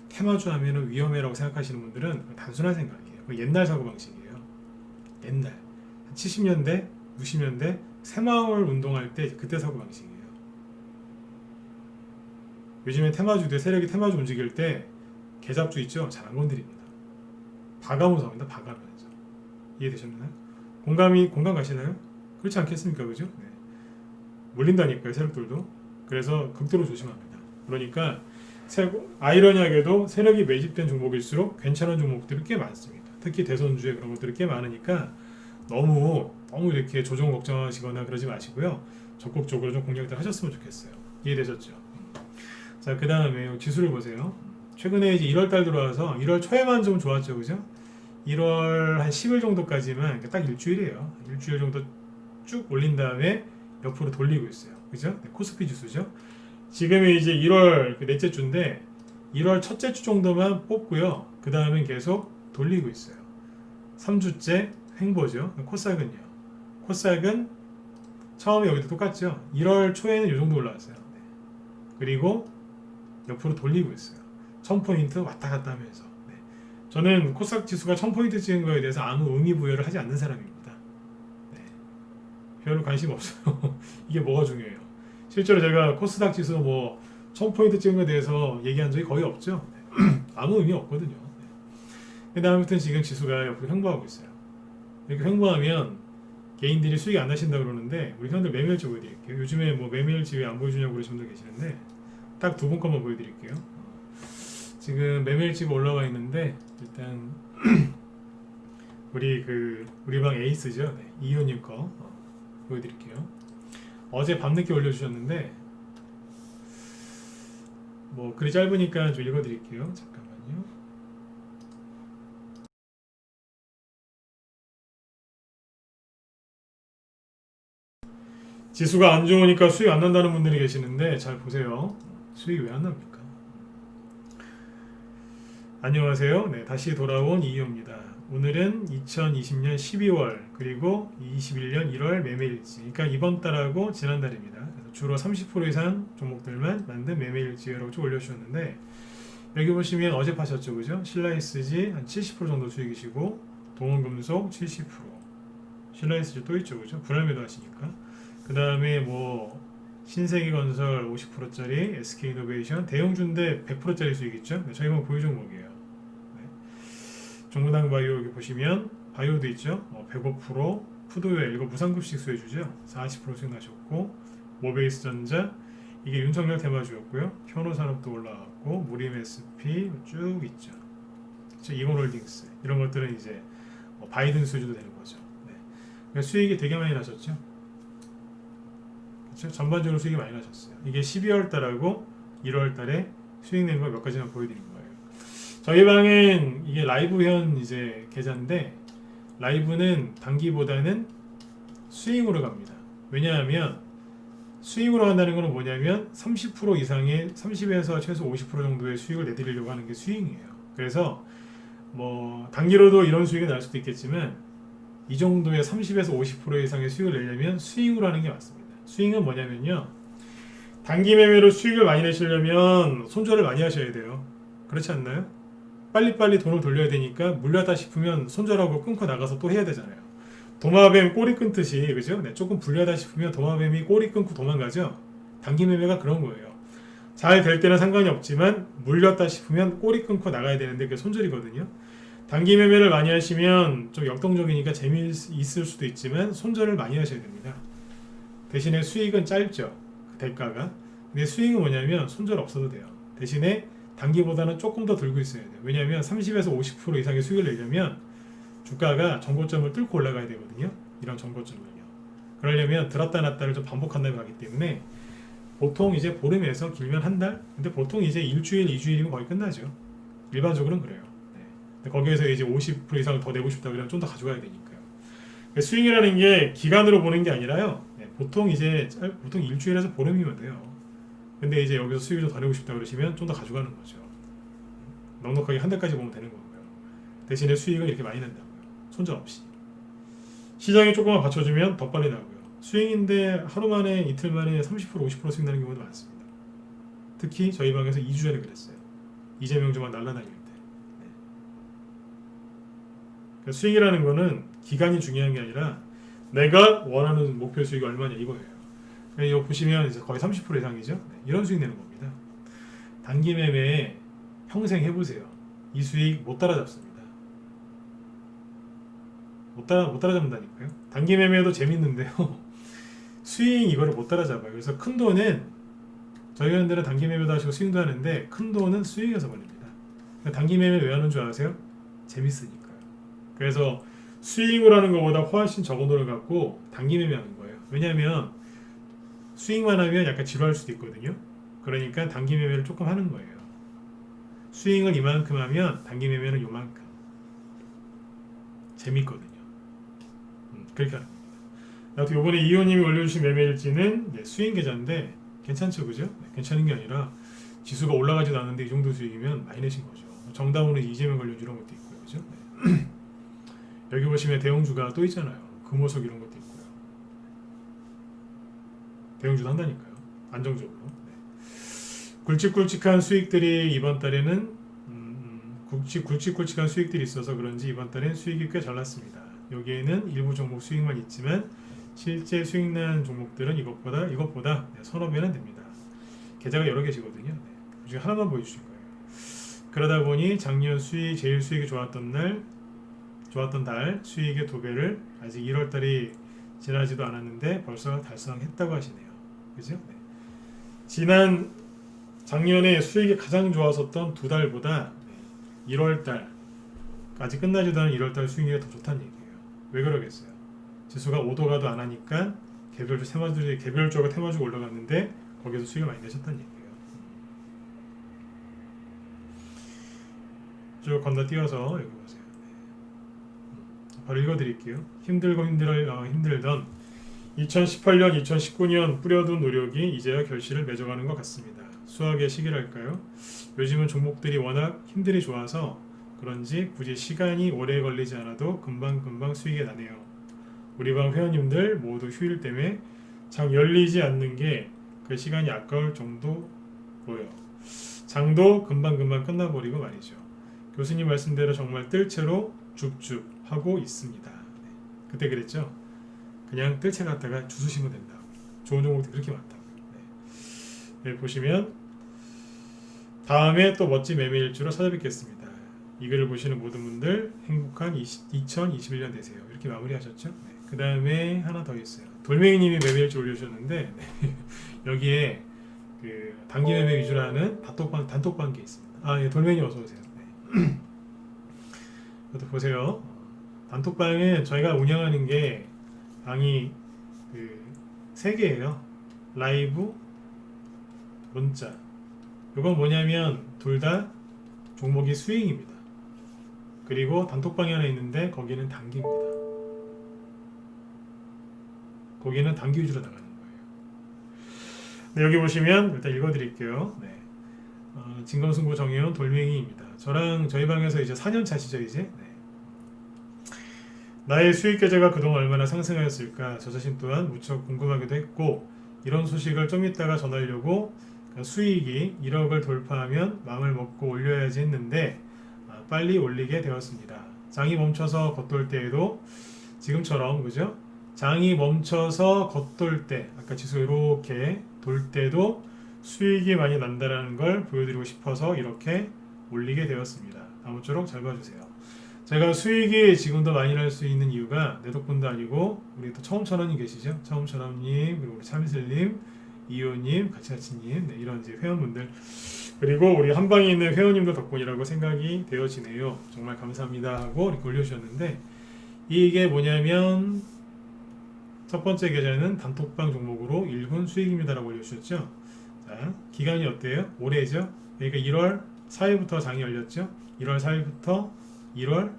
테마주 하면은 위험해라고 생각하시는 분들은 단순한 생각이에요. 옛날 사고방식이에요. 옛날 70년대, 60년대 새마을 운동할 때 그때 사고방식이에요. 요즘에 테마주들 세력이 테마주 움직일 때 개잡주 있죠? 잘 안 건드립니다. 봐가면서 봐가면서. 이해되셨나요? 공감 가시나요? 그렇지 않겠습니까? 그죠? 네. 몰린다니까요, 세력들도. 그래서 극도로 조심합니다. 그러니까 아이러니하게도 세력이 매집된 종목일수록 괜찮은 종목들이 꽤 많습니다. 특히 대선주에 그런 것들이 꽤 많으니까 너무 이렇게 조정 걱정하시거나 그러지 마시고요. 적극적으로 좀 공략들 하셨으면 좋겠어요. 이해되셨죠? 자, 그 다음에 지수를 보세요. 최근에 이제 1월달 들어와서 1월 초에만 좀 좋았죠, 그죠? 1월 한 10일 정도까지만 딱 일주일이에요. 일주일 정도 쭉 올린 다음에 옆으로 돌리고 있어요. 그죠? 네, 코스피 지수죠. 지금이 이제 1월 넷째 주인데 1월 첫째 주 정도만 뽑고요. 그 다음엔 계속 돌리고 있어요. 3주째 횡보죠. 코스닥은요. 코스닥은 처음에 여기도 똑같죠. 1월 초에는 이 정도 올라왔어요. 네. 그리고 옆으로 돌리고 있어요. 1000포인트 왔다 갔다 하면서. 네. 저는 코스닥 지수가 1000포인트 찍은 거에 대해서 아무 의미 부여를 하지 않는 사람입니다. 네. 별로 관심 없어요. 이게 뭐가 중요해요. 실제로 제가 코스닥 지수 뭐 1000포인트 찍은 거에 대해서 얘기한 적이 거의 없죠. 네. 아무 의미 없거든요. 네. 근데 아무튼 지금 지수가 옆으로 횡보하고 있어요. 이렇게 횡보하면 개인들이 수익이 안 나신다 그러는데 우리 형들 매매일지 보여드릴게요. 요즘에 뭐 매매일지 왜 안 보여주냐고 그러시는 분들 계시는데 딱 두 분 것만 보여드릴게요. 지금 매매일지가 올라와 있는데 일단 우리 방 에이스죠. 네, 이효님 거 보여드릴게요. 어제 밤늦게 올려주셨는데 뭐 글이 짧으니까 좀 읽어드릴게요. 잠깐만요. 지수가 안 좋으니까 수익 안 난다는 분들이 계시는데 잘 보세요. 수익이 왜 안 납니까? 안녕하세요. 네, 다시 돌아온 이유입니다. 오늘은 2020년 12월 그리고 21년 1월 매매일지, 그러니까 이번 달하고 지난달입니다. 그래서 주로 30% 이상 종목들만 만든 매매일지라고 쭉 올려주셨는데, 여기 보시면 어제 파셨죠, 그죠? 신라이스지 한 70% 정도 수익이시고, 동원금속 70%, 신라이스지 또 있죠, 그죠? 분할매도 하시니까. 그 다음에 뭐 신세계건설 50%짜리, SK이노베이션, 대형주인데 100%짜리 수익 있죠? 네, 저희가 보유 종목이에요. 네. 종무당 바이오 여기 보시면 바이오도 있죠? 105%, 푸드웨어 이거 무상급식 수혜주죠? 40% 수익 나셨고, 모베이스전자 이게 윤석열 테마주였고요. 현호산업도 올라왔고, 무림 SP 쭉 있죠. 이건홀딩스 이런 것들은 이제 바이든 수주도 되는 거죠. 네. 그러니까 수익이 되게 많이 나셨죠. 그렇죠? 전반적으로 수익이 많이 나셨어요. 이게 12월 달하고 1월 달에 수익 낸 거 몇 가지만 보여드린 거예요. 저희 방은 이게 라이브현 이제 계좌인데, 라이브는 단기보다는 스윙으로 갑니다. 왜냐하면 스윙으로 간다는 것은 뭐냐면 30% 이상의 30에서 최소 50% 정도의 수익을 내드리려고 하는 게 스윙이에요. 그래서 뭐 단기로도 이런 수익이 날 수도 있겠지만, 이 정도의 30에서 50% 이상의 수익을 내려면 스윙으로 하는 게 맞습니다. 스윙은 뭐냐면요, 단기 매매로 수익을 많이 내시려면 손절을 많이 하셔야 돼요. 그렇지 않나요? 빨리빨리 돈을 돌려야 되니까 물렸다 싶으면 손절하고 끊고 나가서 또 해야 되잖아요. 도마뱀 꼬리 끊듯이, 그죠? 네, 조금 불리하다 싶으면 도마뱀이 꼬리 끊고 도망가죠. 단기 매매가 그런 거예요. 잘 될 때는 상관이 없지만 물렸다 싶으면 꼬리 끊고 나가야 되는데 그게 손절이거든요. 단기 매매를 많이 하시면 좀 역동적이니까 재미있을 수도 있지만 손절을 많이 하셔야 됩니다. 대신에 수익은 짧죠, 그 대가가. 근데 수익은 뭐냐면 손절 없어도 돼요. 대신에 단기보다는 조금 더 들고 있어야 돼요. 왜냐하면 30에서 50% 이상의 수익을 내려면 주가가 전고점을 뚫고 올라가야 되거든요. 이런 전고점을요. 그러려면 들었다 놨다를 좀 반복한 다음에 가기 때문에 보통 이제 보름에서 길면 한 달? 근데 보통 이제 일주일, 2주일이면 거의 끝나죠. 일반적으로는 그래요. 네. 근데 거기에서 이제 50% 이상을 더 내고 싶다 그러면 좀 더 가져가야 되니까요. 스윙이라는 게 기간으로 보는 게 아니라요. 네. 보통 일주일에서 보름이면 돼요. 근데 이제 여기서 수익을 좀 더 내고 싶다 그러시면 좀 더 가져가는 거죠. 넉넉하게 한 달까지 보면 되는 거고요. 대신에 수익을 이렇게 많이 낸다고요. 손절 없이. 시장이 조금만 받쳐주면 더 빨리 나고요. 스윙인데 하루 만에, 이틀 만에 30%, 50% 수익 나는 경우도 많습니다. 특히 저희 방에서 2주 전에 그랬어요. 이재명 주만 날라다닐 때. 네. 그러니까 수익이라는 거는 기간이 중요한 게 아니라 내가 원하는 목표 수익이 얼마냐 이거예요. 이거 보시면 이제 거의 30% 이상이죠. 네. 이런 수익 내는 겁니다. 단기 매매에 평생 해보세요. 이 수익 못 따라잡습니다. 못 따라잡는다니까요. 단기 매매도 재밌는데요. 스윙 이거를 못 따라잡아요. 그래서 큰 돈은 저희 회원들은 단기 매매도 하시고 스윙도 하는데, 큰 돈은 스윙에서 벌립니다. 단기 매매 왜 하는 줄 아세요? 재밌으니까요. 그래서 스윙으로 하는 것보다 훨씬 적은 돈을 갖고 단기 매매하는 거예요. 왜냐하면 스윙만 하면 약간 지루할 수도 있거든요. 그러니까 단기 매매를 조금 하는 거예요. 스윙을 이만큼 하면 단기 매매는 요만큼. 재밌거든요. 그렇게 하는 겁니다. 요번에 이호님이 올려주신 매매일지는 스윙 계좌인데 괜찮죠, 그죠? 괜찮은 게 아니라 지수가 올라가지도 않는데 이 정도 수익이면 많이 내신 거죠. 정다운은 이재명 관련 이런 것도 있고요, 그죠? 네. 여기 보시면 대형주가 또 있잖아요. 금호석 이런 것도 있고요. 대형주도 한다니까요, 안정적으로. 네. 굵직굵직한 수익들이 이번 달에는 굵직굵직한 수익들이 있어서 그런지 이번 달엔 수익이 꽤 잘 났습니다. 여기에는 일부 종목 수익만 있지만 실제 수익 난 종목들은 이것보다 서너 배는 됩니다. 계좌가 여러 개시거든요. 네. 그 중에 하나만 보여주신 거예요. 그러다 보니 작년 제일 수익이 좋았던 달 수익의 2배를 아직 1월 달이 지나지도 않았는데 벌써 달성했다고 하시네요. 그죠? 네. 작년에 수익이 가장 좋았었던 2달보다 1월 달까지 끝나지도 않은 1월 달 수익이 더 좋다는 얘기예요. 왜 그러겠어요? 지수가 5도 가도 안 하니까 개별적으로 테마주가 올라갔는데 거기서 수익을 많이 내셨다는 얘기예요. 쭉 건너뛰어서 여기 보세요. 바로 읽어드릴게요. 힘들던 2018년, 2019년 뿌려둔 노력이 이제야 결실을 맺어가는 것 같습니다. 수학의 시기랄까요? 요즘은 종목들이 워낙 힘들이 좋아서 그런지 굳이 시간이 오래 걸리지 않아도 금방금방 수익이 나네요. 우리 방 회원님들 모두 휴일 때문에 장 열리지 않는 게 그 시간이 아까울 정도로요. 장도 금방금방 끝나버리고 말이죠. 교수님 말씀대로 정말 뜰채로 줍줍 하고 있습니다. 네. 그때 그랬죠? 그냥 뜰채 갖다가 주수시면 된다. 좋은 종목들이 그렇게 많다고. 네. 네, 보시면 다음에 또 멋진 매매 일주로 찾아뵙겠습니다. 이 글을 보시는 모든 분들 행복한 2021년 되세요. 이렇게 마무리하셨죠? 네. 그 다음에 하나 더 있어요. 돌멩이님이 매매 일주 올려주셨는데 네. 여기에 그 단기 매매 위주로 하는 단톡방이 있습니다. 아, 예, 돌멩이 어서 오세요. 네. 이것도 보세요. 단톡방에 저희가 운영하는 게 방이 그 3개예요. 라이브, 문자. 이건 뭐냐면 둘 다 종목이 스윙입니다. 그리고 단톡방이 하나 있는데 거기는 단기입니다. 거기는 단기 위주로 나가는 거예요. 네, 여기 보시면 일단 읽어드릴게요. 네. 진검승부 정해온 돌멩이입니다. 저랑 저희 방에서 이제 4년 차시죠 이제. 네. 나의 수익 계좌가 그동안 얼마나 상승하였을까 저 자신 또한 무척 궁금하기도 했고 이런 소식을 좀 이따가 전하려고 수익이 1억을 돌파하면 마음을 먹고 올려야지 했는데 빨리 올리게 되었습니다. 장이 멈춰서 겉돌 때에도 지금처럼 그죠? 장이 멈춰서 겉돌 때 아까 지수 이렇게 돌 때도 수익이 많이 난다는 걸 보여드리고 싶어서 이렇게 올리게 되었습니다. 아무쪼록 잘 봐주세요. 제가 수익이 지금도 많이 날 수 있는 이유가 내 덕분도 아니고 우리 또 처음천원님 계시죠? 처음천원님 그리고 우리 참이슬님, 이호님, 가치가치님 네, 이런 이제 회원분들 그리고 우리 한방에 있는 회원님들 덕분이라고 생각이 되어지네요. 정말 감사합니다 하고 이렇게 올려주셨는데 이게 뭐냐면 첫 번째 계좌는 단톡방 종목으로 1분 수익입니다라고 올려주셨죠. 자, 기간이 어때요? 올해죠. 그러니까 1월 4일부터 장이 열렸죠. 1월 4일부터 1월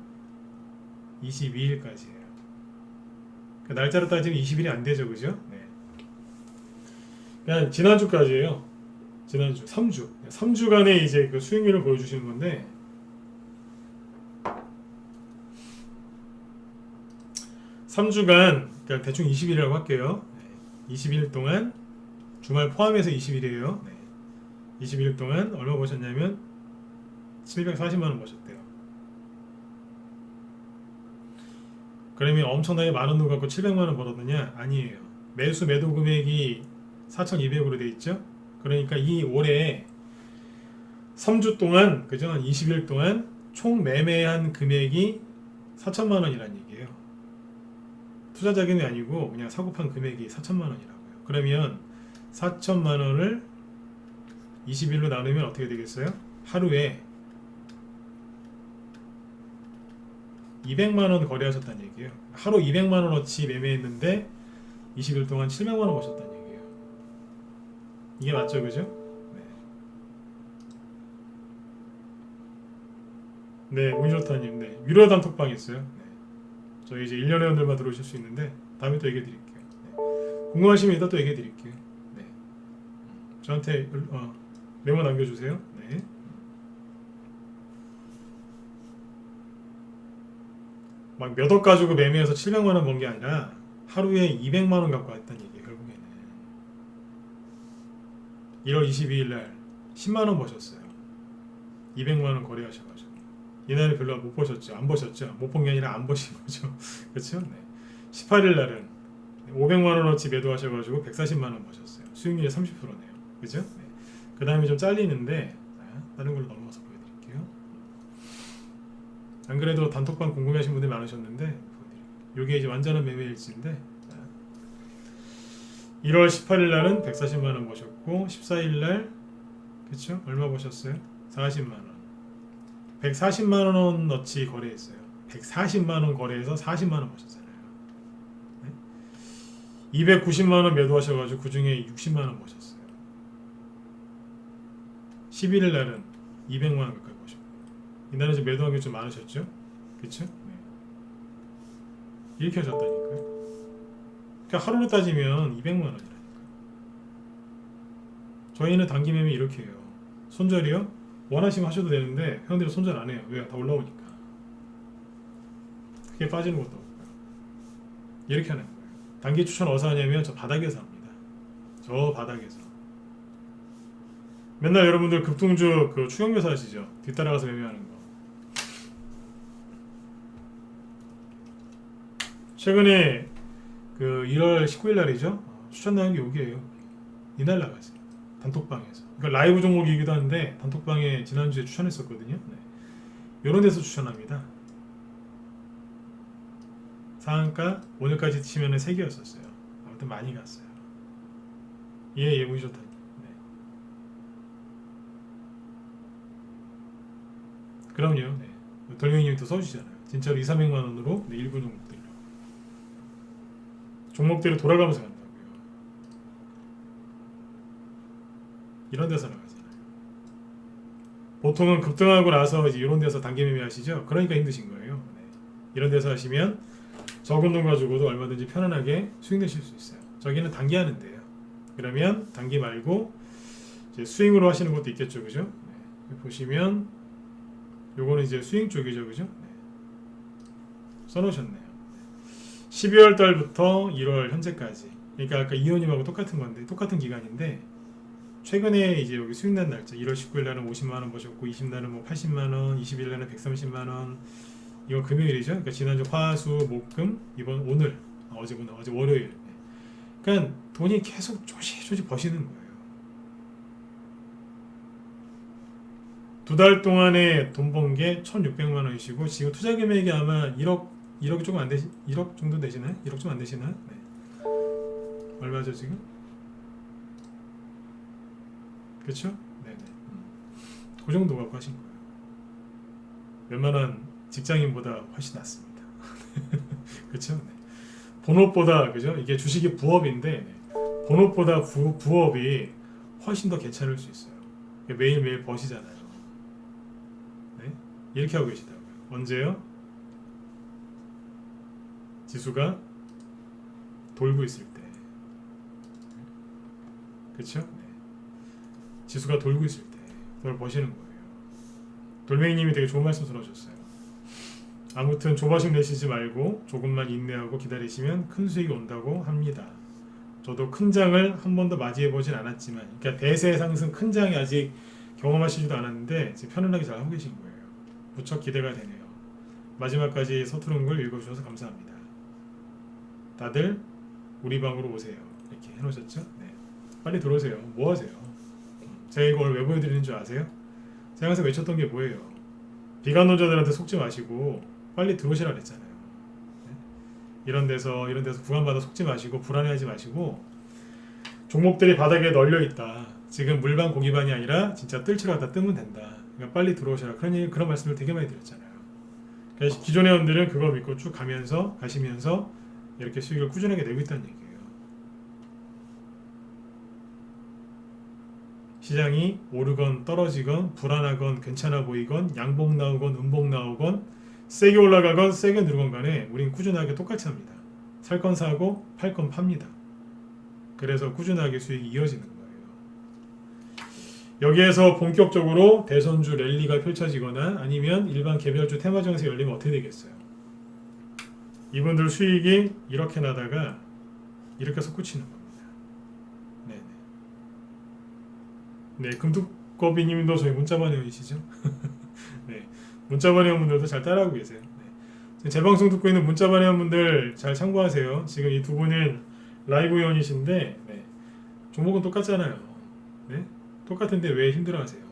22일까지예요. 그 날짜로 따지면 20일이 안 되죠, 그죠? 네. 그냥 지난주까지예요. 지난주 3주, 3주간의 이제 그 수익률을 보여주시는 건데. 3주간 그냥 대충 20일이라고 할게요. 20일 동안 주말 포함해서 20일이에요. 20일 동안 얼마 버셨냐면 740만 원 버셨대요. 그러면 엄청나게 많은 돈 갖고 700만 원 벌었느냐? 아니에요. 매도 금액이 4,200으로 돼 있죠. 그러니까 이 올해 3주 동안 그죠? 한 20일 동안 총 매매한 금액이 4천만 원이라는 얘기예요. 투자 자금이 아니고 그냥 사고 판 금액이 4천만 원이라고요. 그러면 4천만 원을 20일로 나누면 어떻게 되겠어요? 하루에 200만 원 거래하셨다는 얘기예요. 하루 200만 원어치 매매했는데 20일 동안 700만 원 버셨다는 얘기예요. 이게 맞죠, 그죠? 네, 운이 좋다님. 네, 위로 단톡방 있어요. 네. 저희 이제 1년 회원들만 들어오실 수 있는데 다음에 또 얘기해 드릴게요. 네. 궁금하시면 이따 또 얘기해 드릴게요. 네. 저한테 메모 남겨주세요. 네. 막 몇 억 가지고 매매해서 700만 원 번 게 아니라 하루에 200만 원 갖고 왔다는 얘기예요. 결국에는 1월 22일 날 10만 원 버셨어요. 200만 원 거래하셔가지고 이날에 별로 못 버셨죠. 안 버셨죠. 못 본 게 아니라 안 버신 거죠. 그렇죠? 네. 18일 날은 500만 원어치 매도하셔가지고 140만 원 버셨어요. 수익률이 30%네요. 그죠? 네. 그 다음에 좀 잘리는데 다른 걸로 넘어가서 보여드릴게요. 안 그래도 단톡방 궁금해하신 분들 많으셨는데 이게 이제 완전한 매매 일지인데 1월 18일 날은 140만 원 버셨고 14일 날 그렇죠? 얼마 버셨어요? 40만 원. 140만 원어치 거래했어요. 140만 원 거래해서 40만 원 버셨잖아요. 네? 290만 원 매도하셔가지고 그 중에 60만 원 버셨어요. 11일 날은 200만 원 가까이 버셨고 이날은 이제 매도한 게 좀 많으셨죠? 그쵸? 네. 이렇게 하셨다니까요. 그러니까 하루로 따지면 200만 원이라니까. 저희는 단기 매매 이렇게 해요. 손절이요? 원하시면 하셔도 되는데 회원들이 손절 안 해요. 왜? 다 올라오니까. 크게 빠지는 것도 없고요. 이렇게 하는 거예요. 단기 추천 어디서 하냐면 저 바닥에서 합니다. 저 바닥에서. 맨날 여러분들 급등주 그 추경매수 하시죠? 뒤따라가서 매매하는 거. 최근에 그 1월 19일 날이죠. 추천 나온 게 여기에요. 이날 나갔어요. 단톡방에서. 그러니까 라이브 종목이기도 한데 단톡방에 지난주에 추천했었거든요. 네. 이런 데서 추천합니다. 상한가 오늘까지 치면은 3개였었어요. 아무튼 많이 갔어요. 예, 보기 좋다. 네. 그럼요. 네. 돌멩이님이 또 써주시잖아요. 진짜로 2, 300만 원으로 네, 일부 종목들이 돌아가면서 간다고요. 이런 데서 나가잖아요. 보통은 급등하고 나서 이제 이런 데서 단기 매매 하시죠. 그러니까 힘드신 거예요. 네. 이런 데서 하시면 적은 돈 가지고도 얼마든지 편안하게 수익 내실 수 있어요. 저기는 단기 하는데요. 그러면 단기 말고 이제 스윙으로 하시는 것도 있겠죠, 그죠? 네. 보시면 요거는 이제 스윙 쪽이죠, 그죠? 네. 써놓으셨네요. 12월 달부터 1월 현재까지. 그러니까 아까 이호님하고 똑같은 건데, 똑같은 기간인데, 최근에 이제 여기 수익 난 날짜 1월 19일 날은 50만 원 버셨고, 20날은 뭐 80만 원, 20일 날은 130만 원. 이건 금요일이죠. 그러니까 지난주 화수 목금, 이번 오늘 어제구나, 어제 월요일. 그러니까 돈이 계속 조금씩 버시는 거예요. 2달 동안에 돈 번 게 1,600만 원이시고 지금 투자 금액이 아마 1억 조금 안 되시, 1억 정도 되시나요? 1억 좀 안 되시나요? 네. 얼마죠 지금? 그렇죠? 네네. 그 정도 갖고 하신 거예요. 웬만한 직장인보다 훨씬 낫습니다. 그렇죠? 네. 본업보다 그죠? 이게 주식이 부업인데 네. 본업보다 부업이 훨씬 더 괜찮을 수 있어요. 매일매일 버시잖아요. 네? 이렇게 하고 계시다고요. 언제요? 지수가 돌고 있을 때. 그렇죠? 네. 지수가 돌고 있을 때 그걸 버시는 거예요. 돌멩이님이 되게 좋은 말씀 들어주셨어요. 아무튼 조바심 내시지 말고 조금만 인내하고 기다리시면 큰 수익이 온다고 합니다. 저도 큰 장을 한 번도 맞이해보진 않았지만, 그러니까 대세 상승 큰 장이 아직 경험하시지도 않았는데 지금 편안하게 잘 하고 계신 거예요. 무척 기대가 되네요. 마지막까지 서투른 걸 읽어주셔서 감사합니다. 다들 우리 방으로 오세요. 이렇게 해놓으셨죠? 네. 빨리 들어오세요. 뭐 하세요? 제가 이걸 왜 보여드리는 줄 아세요? 제가 항상 외쳤던 게 뭐예요? 비관론자들한테 속지 마시고 빨리 들어오시라 그랬잖아요. 네? 이런 데서 구간마다 속지 마시고 불안해하지 마시고 종목들이 바닥에 널려 있다. 지금 물반 고기반이 아니라 진짜 뜰채로 갖다 뜨면 된다. 그러니까 빨리 들어오시라. 그런 말씀을 되게 많이 드렸잖아요. 그래서 기존 회원들은 그거 믿고 쭉 가시면서 이렇게 수익을 꾸준하게 내고 있다는 얘기예요. 시장이 오르건 떨어지건 불안하건 괜찮아 보이건 양봉 나오건 음봉 나오건 세게 올라가건 세게 누르건 간에 우린 꾸준하게 똑같이 합니다. 살 건 사고 팔 건 팝니다. 그래서 꾸준하게 수익이 이어지는 거예요. 여기에서 본격적으로 대선주 랠리가 펼쳐지거나 아니면 일반 개별주 테마 정세 열리면 어떻게 되겠어요? 이분들 수익이 이렇게 나다가 이렇게 솟구치는 겁니다. 네, 금두꺼비님도 저희 문자반 회원이시죠? 네, 문자반 회원분들도 잘 따라하고 계세요. 네. 제 방송 듣고 있는 문자반 회원분들 잘 참고하세요. 지금 이 두 분은 라이브 회원이신데 네. 종목은 똑같잖아요. 네? 똑같은데 왜 힘들어하세요?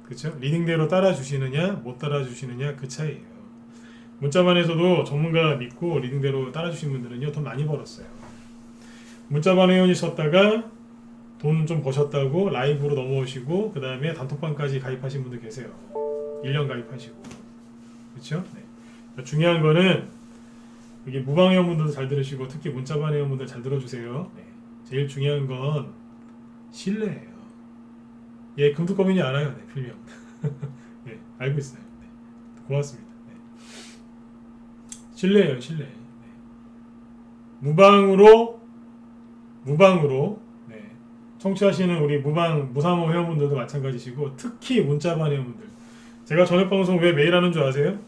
그렇죠? 리딩대로 따라주시느냐 못 따라주시느냐 그 차이예요. 문자반에서도 전문가 믿고 리딩대로 따라주신 분들은요 돈 많이 벌었어요. 문자반 회원이셨다가 돈 좀 버셨다고 라이브로 넘어오시고 그 다음에 단톡방까지 가입하신 분들 계세요. 1년 가입하시고 그렇죠? 네. 중요한 거는 여기 무방 회원분들도 잘 들으시고 특히 문자반 회원분들 잘 들어주세요. 네. 제일 중요한 건 신뢰예요. 예, 금두꺼비님 알아요. 네, 필명. 네, 알고 있어요. 네. 고맙습니다. 네. 신뢰예요, 신뢰. 네. 무방으로 네. 청취하시는 우리 무상호 회원분들도 마찬가지시고 특히 문자반 회원분들 제가 저녁 방송 왜 매일 하는 줄 아세요?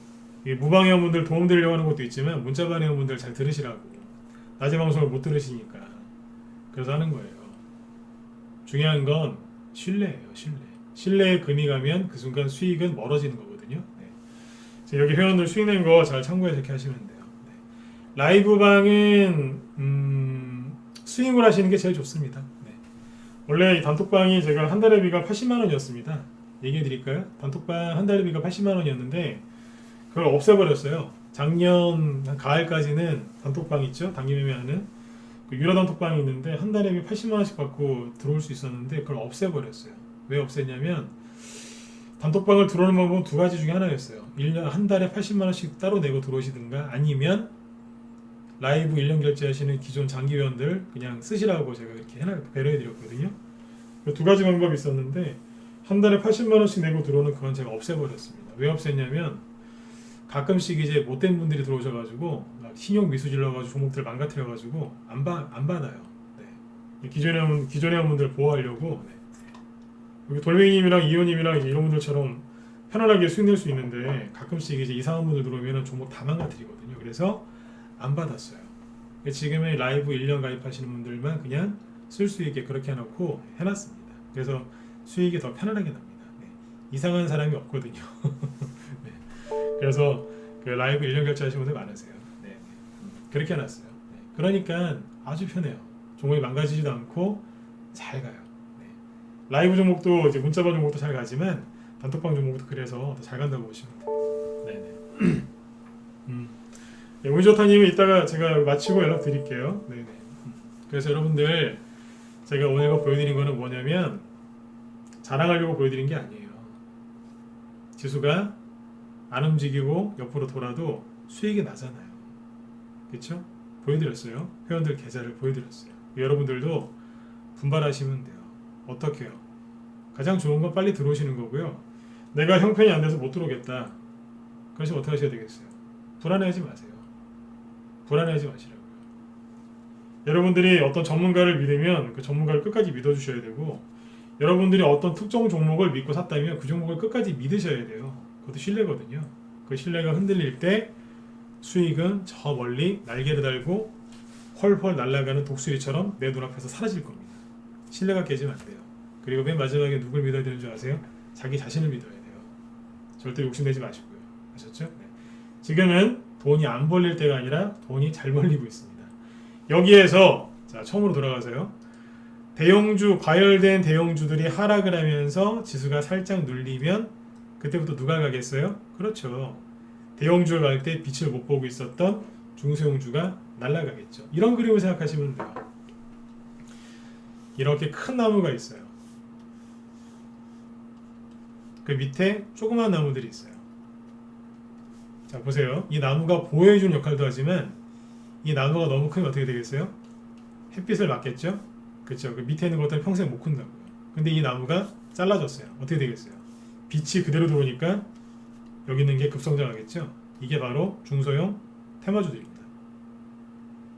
이 무방 회원분들 도움 드리려고 하는 것도 있지만 문자반 회원분들 잘 들으시라고 낮에 방송을 못 들으시니까 그래서 하는 거예요. 중요한 건 신뢰예요. 신뢰에 금이 가면 그 순간 수익은 멀어지는 거거든요. 네. 여기 회원들 수익 낸 거 잘 참고해서 이렇게 하시면 돼요. 네. 라이브 방은 스윙을 하시는 게 제일 좋습니다. 네. 원래 이 단톡방이 제가 한 달에 비가 80만 원이었습니다. 얘기해 드릴까요? 단톡방 한 달에 비가 80만 원이었는데 그걸 없애버렸어요. 작년 가을까지는 단톡방 있죠? 당기매매하는 그 유라 단톡방이 있는데 한 달에 비 80만 원씩 받고 들어올 수 있었는데 그걸 없애버렸어요. 왜 없앴냐면 단톡방을 들어오는 방법은 두 가지 중에 하나였어요. 1년 한 달에 80만 원씩 따로 내고 들어오시든가 아니면 라이브 1년 결제하시는 기존 장기 회원들 그냥 쓰시라고 제가 이렇게 배려해 드렸거든요. 두 가지 방법이 있었는데 한 달에 80만 원씩 내고 들어오는 그건 제가 없애버렸습니다. 왜 없앴냐면 가끔씩 이제 못된 분들이 들어오셔가지고 신용 미수질러가지고 종목들 망가뜨려가지고 안 받아요. 네. 기존의 회원분들 보호하려고 네. 여기 돌멩이님이랑 이호님이랑 이제 이런 분들처럼 편안하게 수익 낼 수 있는데 가끔씩 이제 이상한 분들 들어오면 종목 다 망가뜨리거든요. 그래서 안 받았어요. 지금의 라이브 1년 가입하시는 분들만 그냥 쓸 수 있게 그렇게 해놓고 해놨습니다. 그래서 수익이 더 편안하게 납니다. 네. 이상한 사람이 없거든요. 네. 그래서 그 라이브 1년 결제하시는 분들 많으세요. 네. 그렇게 해놨어요. 네. 그러니까 아주 편해요. 종목이 망가지지도 않고 잘 가요. 네. 라이브 종목도 이제 문자반 종목도 잘 가지만 단톡방 종목도 그래서 더 잘 간다고 보시면 돼요. 네네. 네, 운이 좋다님은 이따가 제가 마치고 연락 드릴게요. 네네. 그래서 여러분들 제가 오늘 보여드린 거는 뭐냐면 자랑하려고 보여드린 게 아니에요. 지수가 안 움직이고 옆으로 돌아도 수익이 나잖아요. 그렇죠? 보여드렸어요. 회원들 계좌를 보여드렸어요. 여러분들도 분발하시면 돼요. 어떻게 해요? 가장 좋은 건 빨리 들어오시는 거고요. 내가 형편이 안 돼서 못 들어오겠다. 그래서 어떻게 하셔야 되겠어요? 불안해하지 마세요. 불안해하지 마시라고요. 여러분들이 어떤 전문가를 믿으면 그 전문가를 끝까지 믿어주셔야 되고 여러분들이 어떤 특정 종목을 믿고 샀다면 그 종목을 끝까지 믿으셔야 돼요. 그것도 신뢰거든요. 그 신뢰가 흔들릴 때 수익은 저 멀리 날개를 달고 헐헐 날아가는 독수리처럼 내 눈앞에서 사라질 겁니다. 신뢰가 깨지면 안 돼요. 그리고 맨 마지막에 누굴 믿어야 되는 줄 아세요? 자기 자신을 믿어야 돼요. 절대 욕심내지 마시고요. 아셨죠? 네. 지금은 돈이 안 벌릴 때가 아니라 돈이 잘 벌리고 있습니다. 여기에서 자 처음으로 돌아가서요. 대형주 과열된 대형주들이 하락을 하면서 지수가 살짝 눌리면 그때부터 누가 가겠어요? 그렇죠. 대형주를 갈 때 빛을 못 보고 있었던 중소형주가 날아가겠죠. 이런 그림을 생각하시면 돼요. 이렇게 큰 나무가 있어요. 그 밑에 조그만 나무들이 있어요. 자 보세요. 이 나무가 보호해주는 역할도 하지만 이 나무가 너무 크면 어떻게 되겠어요? 햇빛을 맞겠죠? 그렇죠. 그 밑에 있는 것들은 평생 못 큰다고요. 근데 이 나무가 잘라졌어요. 어떻게 되겠어요? 빛이 그대로 들어오니까 여기 있는 게 급성장하겠죠? 이게 바로 중소형 테마주들입니다.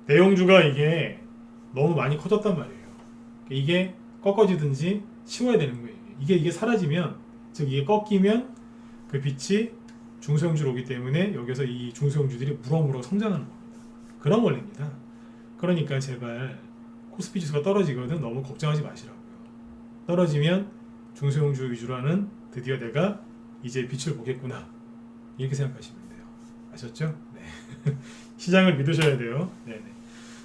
대형주가 이게 너무 많이 커졌단 말이에요. 이게 꺾어지든지 치워야 되는 거예요. 이게 사라지면 즉 이게 꺾이면 그 빛이 중소형주로 오기 때문에 여기서 이 중소형주들이 무럭무럭 성장하는 겁니다. 그런 원리입니다. 그러니까 제발 코스피 지수가 떨어지거든 너무 걱정하지 마시라고요. 떨어지면 중소형주 위주로 하는 드디어 내가 이제 빛을 보겠구나 이렇게 생각하시면 돼요. 아셨죠? 네. 시장을 믿으셔야 돼요. 네네.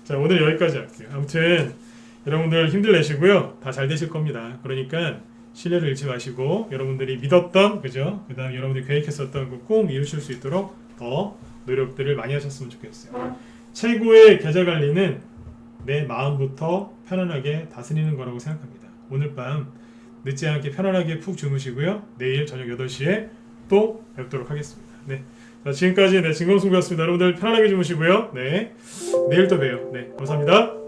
자 오늘 여기까지 할게요. 아무튼 여러분들 힘들 내시고요. 다 잘 되실 겁니다. 그러니까 신뢰를 잃지 마시고 여러분들이 믿었던 그죠? 그 다음 여러분들이 계획했었던 그 꼭 이루실 수 있도록 더 노력들을 많이 하셨으면 좋겠어요. 최고의 계좌 관리는 내 마음부터 편안하게 다스리는 거라고 생각합니다. 오늘 밤 늦지 않게 편안하게 푹 주무시고요. 내일 저녁 8시에 또 뵙도록 하겠습니다. 네. 자, 지금까지 진검승부였습니다. 여러분들 편안하게 주무시고요. 네. 내일 또 봬요. 네. 감사합니다.